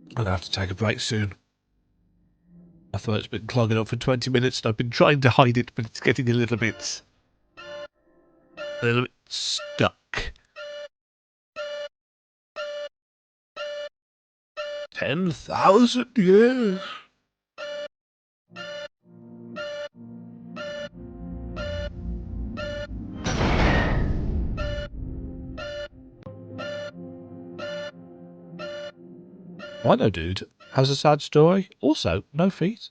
I'm going to have to take a break soon. My throat's been clogging up for 20 minutes and I've been trying to hide it, but it's getting a little bit stuck. 10,000 years. Rhino Dude has a sad story. Also, no feet.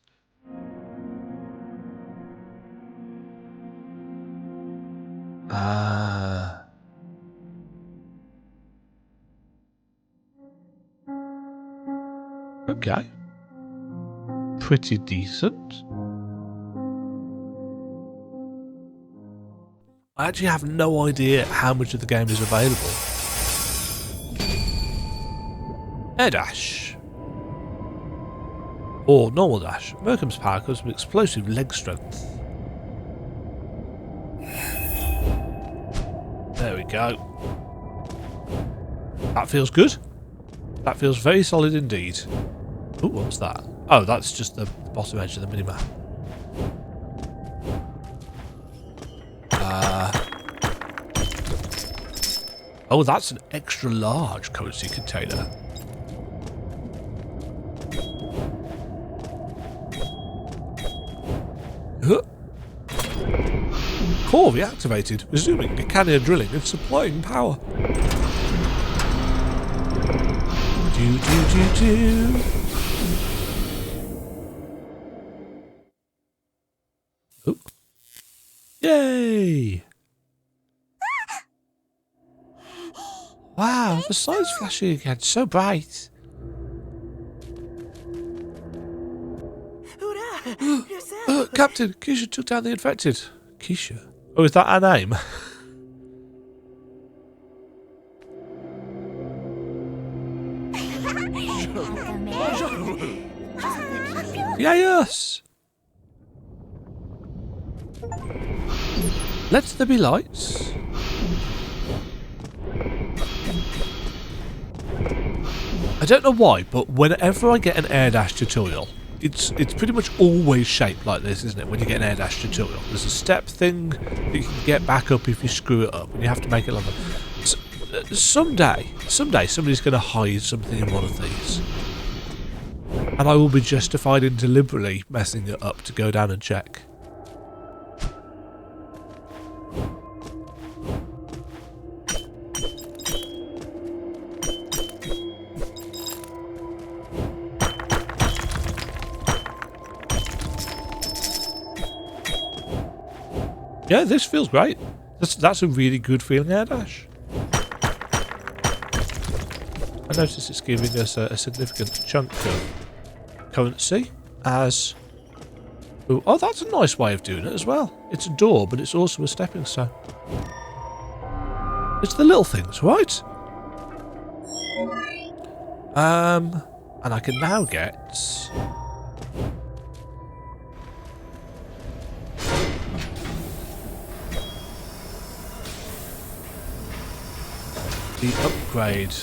Okay. Pretty decent. I actually have no idea how much of the game is available. Air dash. Or normal dash. Merkham's power comes from explosive leg strength. There we go. That feels good. That feels very solid indeed. Ooh, what's that? Oh, that's just the bottom edge of the minimap. Oh, that's an extra large currency container. Core reactivated, resuming Nicania drilling and supplying power. Do. Oh. Yay! Wow, the sign's flashing again. So bright. Hurrah! Yourself! Captain, Kisha took down the infected. Kisha? Oh, is that her name? Yes! Let there be lights. I don't know why, but whenever I get an air dash tutorial, it's pretty much always shaped like this, isn't it? When you get an air dash tutorial, there's a step thing that you can get back up if you screw it up, and you have to make it longer. So, someday, somebody's going to hide something in one of these, and I will be justified in deliberately messing it up to go down and check. Yeah, this feels great. That's a really good feeling air dash. I notice it's giving us a significant chunk of currency as... Ooh, oh, that's a nice way of doing it as well. It's a door, but it's also a stepping stone. It's the little things, right? And I can now get... the upgrade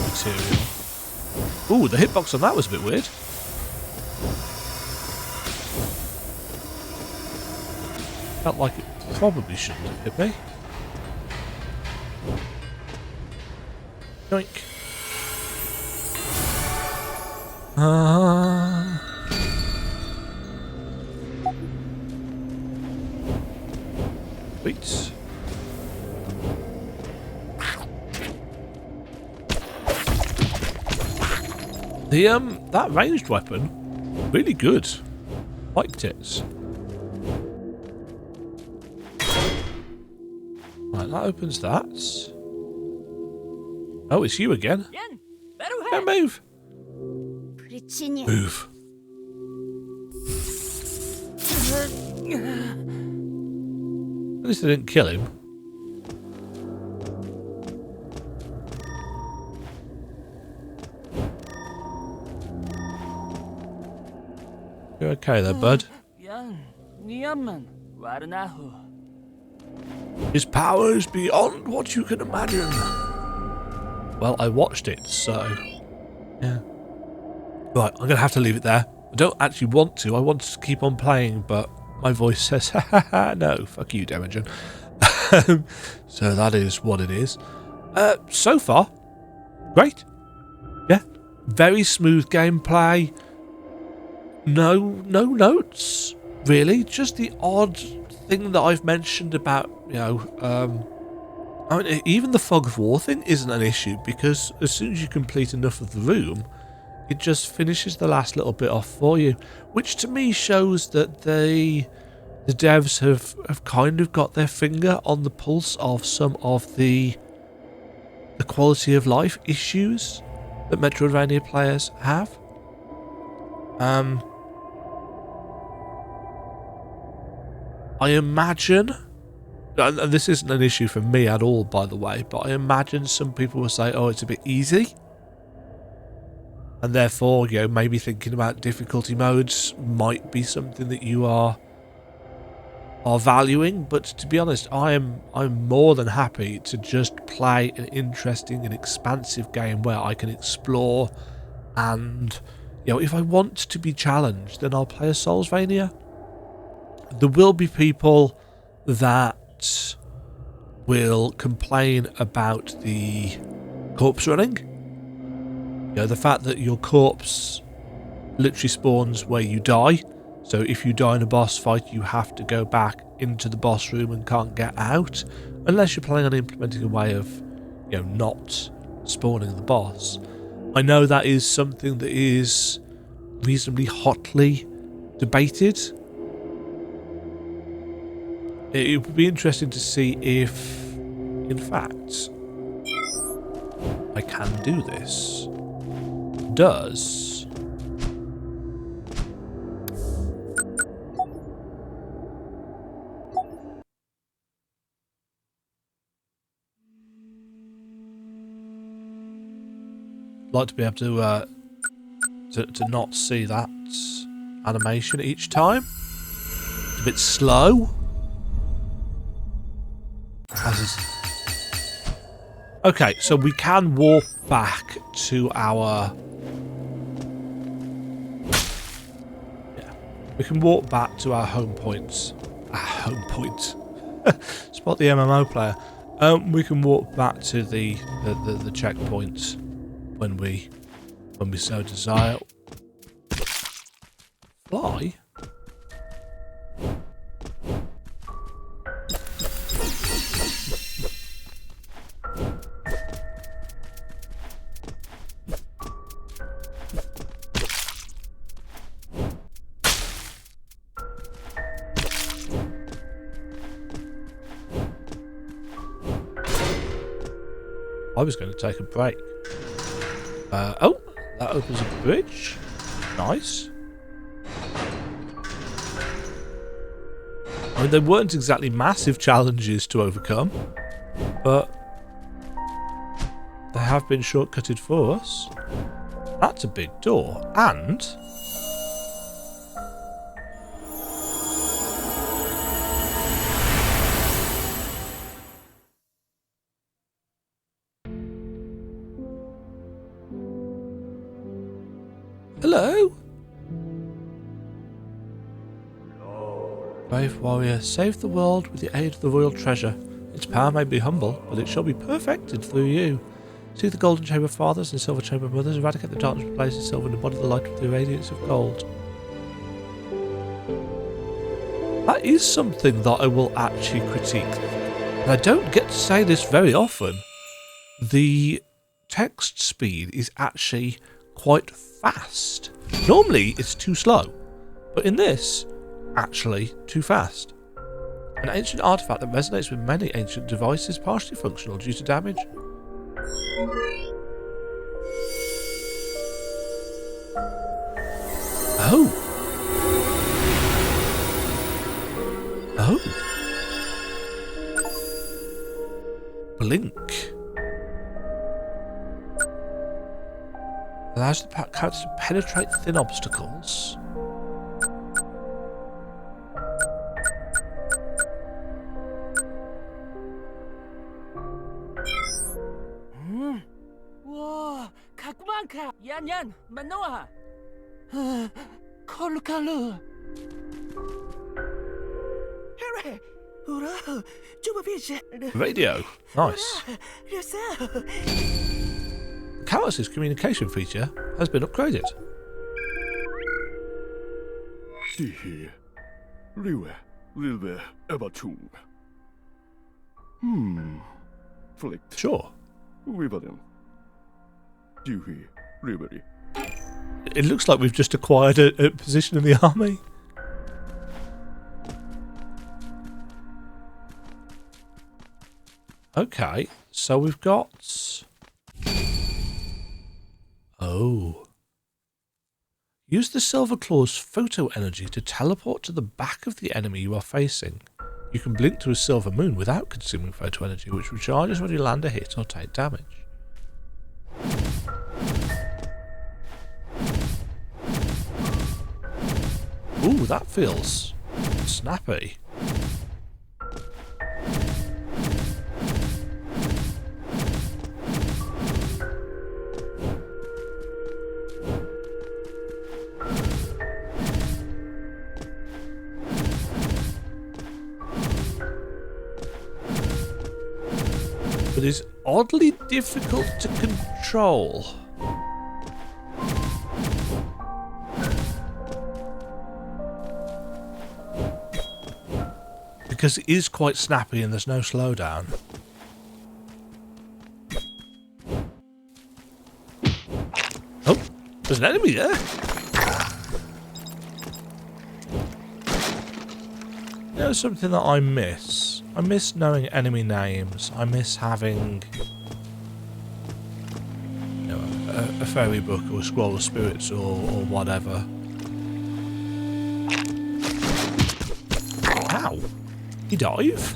material. Ooh, the hitbox on that was a bit weird. Felt like it probably shouldn't have hit me. Yoink. Wait. That ranged weapon, really good. Liked it. Right, that opens that. Oh, it's you again. Don't move. Move. At least I didn't kill him. You're okay there, bud. His power is beyond what you can imagine. Well, I watched it, so... yeah. Right, I'm going to have to leave it there. I don't actually want to. I want to keep on playing, but my voice says, ha ha ha, no, fuck you, Demagen. So that is what it is. So far, great. Yeah, very smooth gameplay. No notes, really. Just the odd thing that I've mentioned about, you know, I mean, even the fog of war thing isn't an issue, because as soon as you complete enough of the room, it just finishes the last little bit off for you, which to me shows that the devs have kind of got their finger on the pulse of some of the quality of life issues that Metroidvania players have. I imagine, and this isn't an issue for me at all, by the way, but I imagine some people will say, oh, it's a bit easy. And therefore, you know, maybe thinking about difficulty modes might be something that you are valuing. But to be honest, I'm more than happy to just play an interesting and expansive game where I can explore, and, you know, if I want to be challenged, then I'll play a Soulsvania. There will be people that will complain about the corpse running. You know, the fact that your corpse literally spawns where you die. So if you die in a boss fight, you have to go back into the boss room and can't get out, unless you're planning on implementing a way of, you know, not spawning the boss. I know that is something that is reasonably hotly debated. It would be interesting to see if, in fact, I can do this. Does... like to be able to not see that animation each time. It's a bit slow. As is... Okay, so we can warp back to our... Yeah. We can walk back to our home points. Our home point. Spot the MMO player. We can walk back to the checkpoints when we so desire. Fly? I was going to take a break. Oh, that opens a bridge. Nice. I mean, they weren't exactly massive challenges to overcome, but they have been shortcutted for us. That's a big door, and... Hello? Brave warrior, save the world with the aid of the royal treasure. Its power may be humble, but it shall be perfected through you. See the golden chamber fathers and silver chamber mothers, eradicate the darkness with blaze of silver and embody the light with the radiance of gold. That is something that I will actually critique. And I don't get to say this very often. The text speed is actually quite fast. Normally it's too slow, but in this, actually too fast. An ancient artifact that resonates with many ancient devices, partially functional due to damage. Oh. Oh. Blink. Allows the character to penetrate thin obstacles. 와, 가꾸만카. 얀얀, 만나와. 컬루칼루. Hooray! Hurrah! Juba Fisha! Radio. Nice. Yourself! The Callus' communication feature has been upgraded. See here. Live about two. Flicked. Sure. Ribbon. Dewey. Ribery. It looks like we've just acquired a position in the army. Okay, so we've got... Oh. Use the Silver Claw's photo energy to teleport to the back of the enemy you are facing. You can blink to a silver moon without consuming photo energy, which recharges when you land a hit or take damage. Ooh, that feels snappy. But is oddly difficult to control. Because it is quite snappy and there's no slowdown. Oh, there's an enemy there. There's something that I miss. I miss knowing enemy names. I miss having fairy book or a scroll of spirits or whatever. Ow! He dive?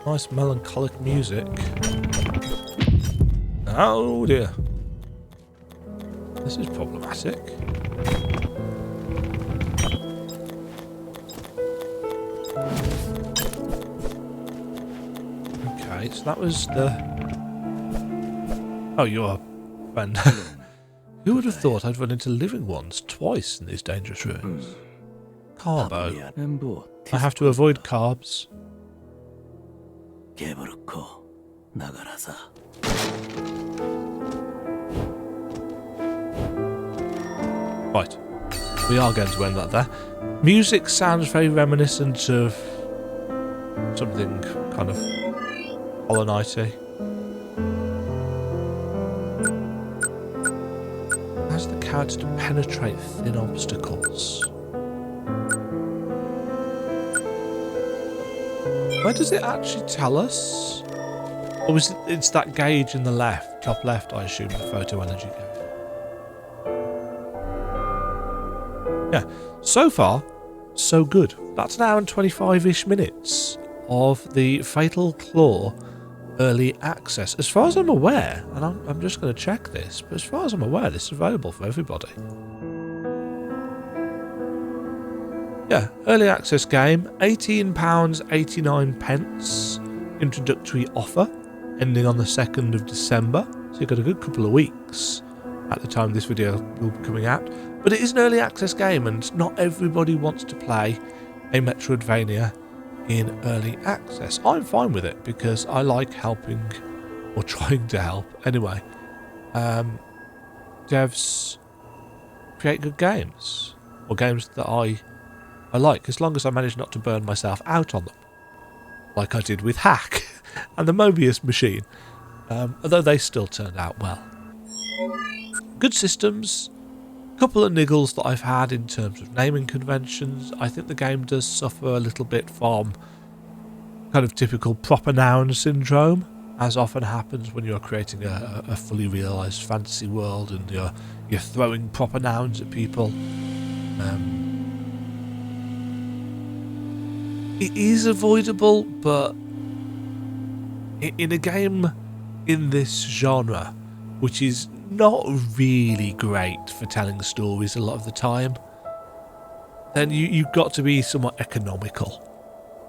Nice melancholic music. Oh dear. This is problematic. Okay, so that was the... Oh, you're a friend. Who would have thought I'd run into living ones twice in these dangerous ruins? Carbo. I have to avoid carbs. Right. We are going to end that there. Music sounds very reminiscent of something kind of Hollow Knight-y. Allows the character to penetrate thin obstacles. Where does it actually tell us? Or is it's that gauge in the left, top left, I assume, the photo energy gauge. Yeah, so far, so good. That's an hour and 25-ish minutes of the Fatal Claw early access. As far as I'm aware, and I'm just going to check this, but as far as I'm aware, this is available for everybody. Yeah, early access game, £18.89 introductory offer, ending on the 2nd of December. So you've got a good couple of weeks at the time this video will be coming out. But it is an early access game, and not everybody wants to play a Metroidvania in early access. I'm fine with it because I like helping, or trying to help anyway. Devs create good games, or games that I like, as long as I manage not to burn myself out on them, like I did with Hack and the Mobius machine, although they still turned out well. Good systems, couple of niggles that I've had in terms of naming conventions. I think the game does suffer a little bit from kind of typical proper noun syndrome, as often happens when you're creating a fully realised fantasy world and you're throwing proper nouns at people. It is avoidable, but in a game in this genre, which is not really great for telling stories a lot of the time, then you've got to be somewhat economical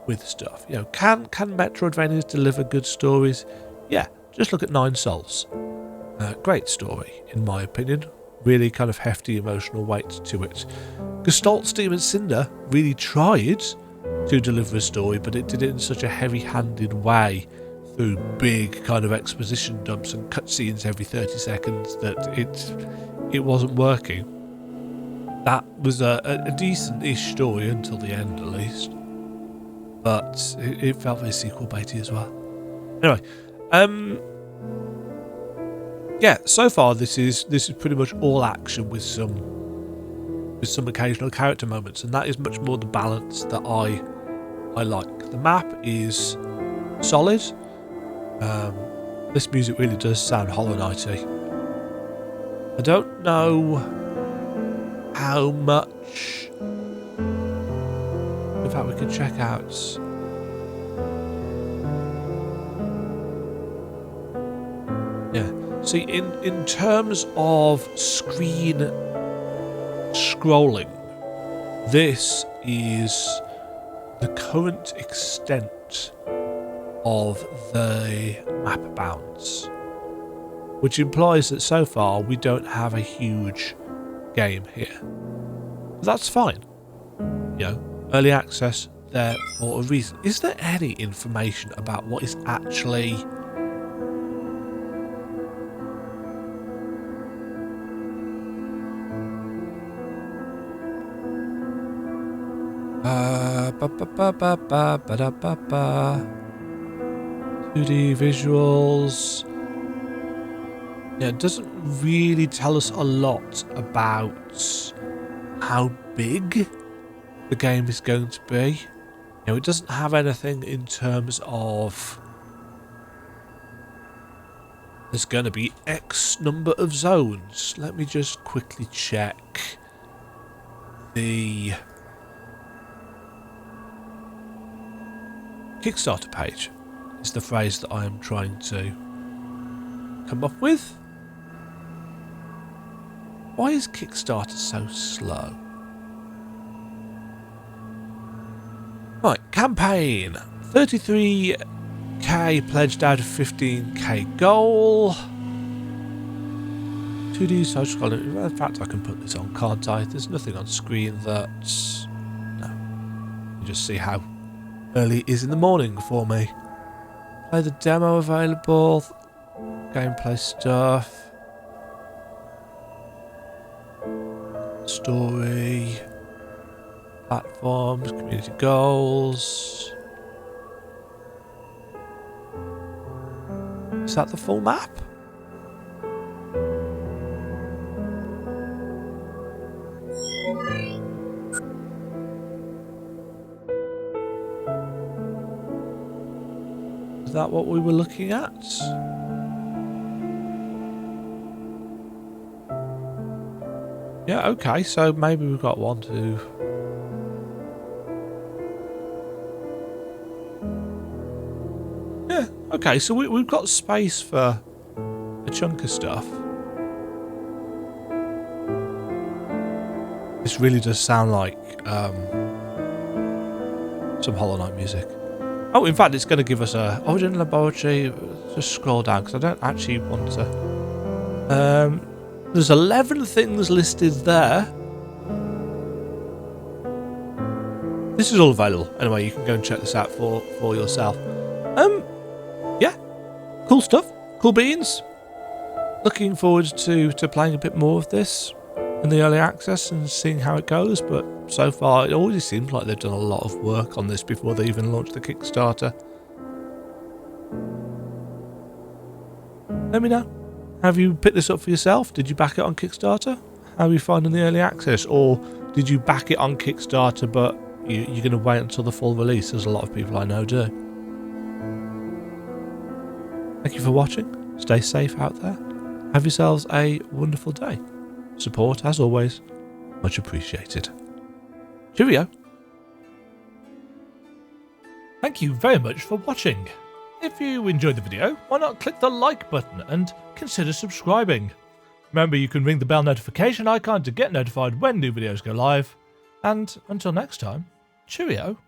with stuff. You know, can Metroidvanias deliver good stories? Yeah, just look at Nine Souls. Great story, in my opinion. Really kind of hefty emotional weight to it. Gestalt, Steam and Cinder really tried to deliver a story, but it did it in such a heavy-handed way through big kind of exposition dumps and cutscenes every 30 seconds that it wasn't working. That was a decent-ish story until the end, at least, but it felt very sequel baity as well. Anyway, yeah, so far this is pretty much all action with some occasional character moments, and that is much more the balance that I like. The map is solid. This music really does sound Hollow Knight-y. I don't know how much. In fact, we could check out. Yeah. See, in terms of screen scrolling, this is the current extent of the map bounds, which implies that so far we don't have a huge game here. But that's fine. You know, early access there for a reason. Is there any information about what is actually 2D visuals. Yeah, it doesn't really tell us a lot about how big the game is going to be. You know, it doesn't have anything in terms of there's going to be X number of zones. Let me just quickly check the Kickstarter page. Is the phrase that I am trying to come up with. Why is Kickstarter so slow? Right, campaign. 33k pledged out of 15k goal. 2D side scrolling. In fact, I can put this on, can't I? There's nothing on screen that's... No. You just see how early it is in the morning for me. Play the demo available. Gameplay stuff. Story. Platforms. Community goals. Is that the full map? Is that what we were looking at? Yeah, okay, so maybe we've got 1, 2... Yeah, okay, so we've got space for a chunk of stuff. This really does sound like some Hollow Knight music. Oh, in fact, it's going to give us a Origin Laboratory. Just scroll down because I don't actually want to. There's 11 things listed there. This is all available. Anyway, you can go and check this out for yourself. Yeah, cool stuff. Cool beans. Looking forward to playing a bit more of this in the early access and seeing how it goes. But so far, it already seems like they've done a lot of work on this before they even launched the Kickstarter. Let me know. Have you picked this up for yourself? Did you back it on Kickstarter? How are you finding the early access? Or did you back it on Kickstarter but you're going to wait until the full release, as a lot of people I know do? Thank you for watching. Stay safe out there. Have yourselves a wonderful day. Support, as always, much appreciated. Cheerio. Thank you very much for watching. If you enjoyed the video, why not click the like button and consider subscribing. Remember, you can ring the bell notification icon to get notified when new videos go live. And until next time, cheerio.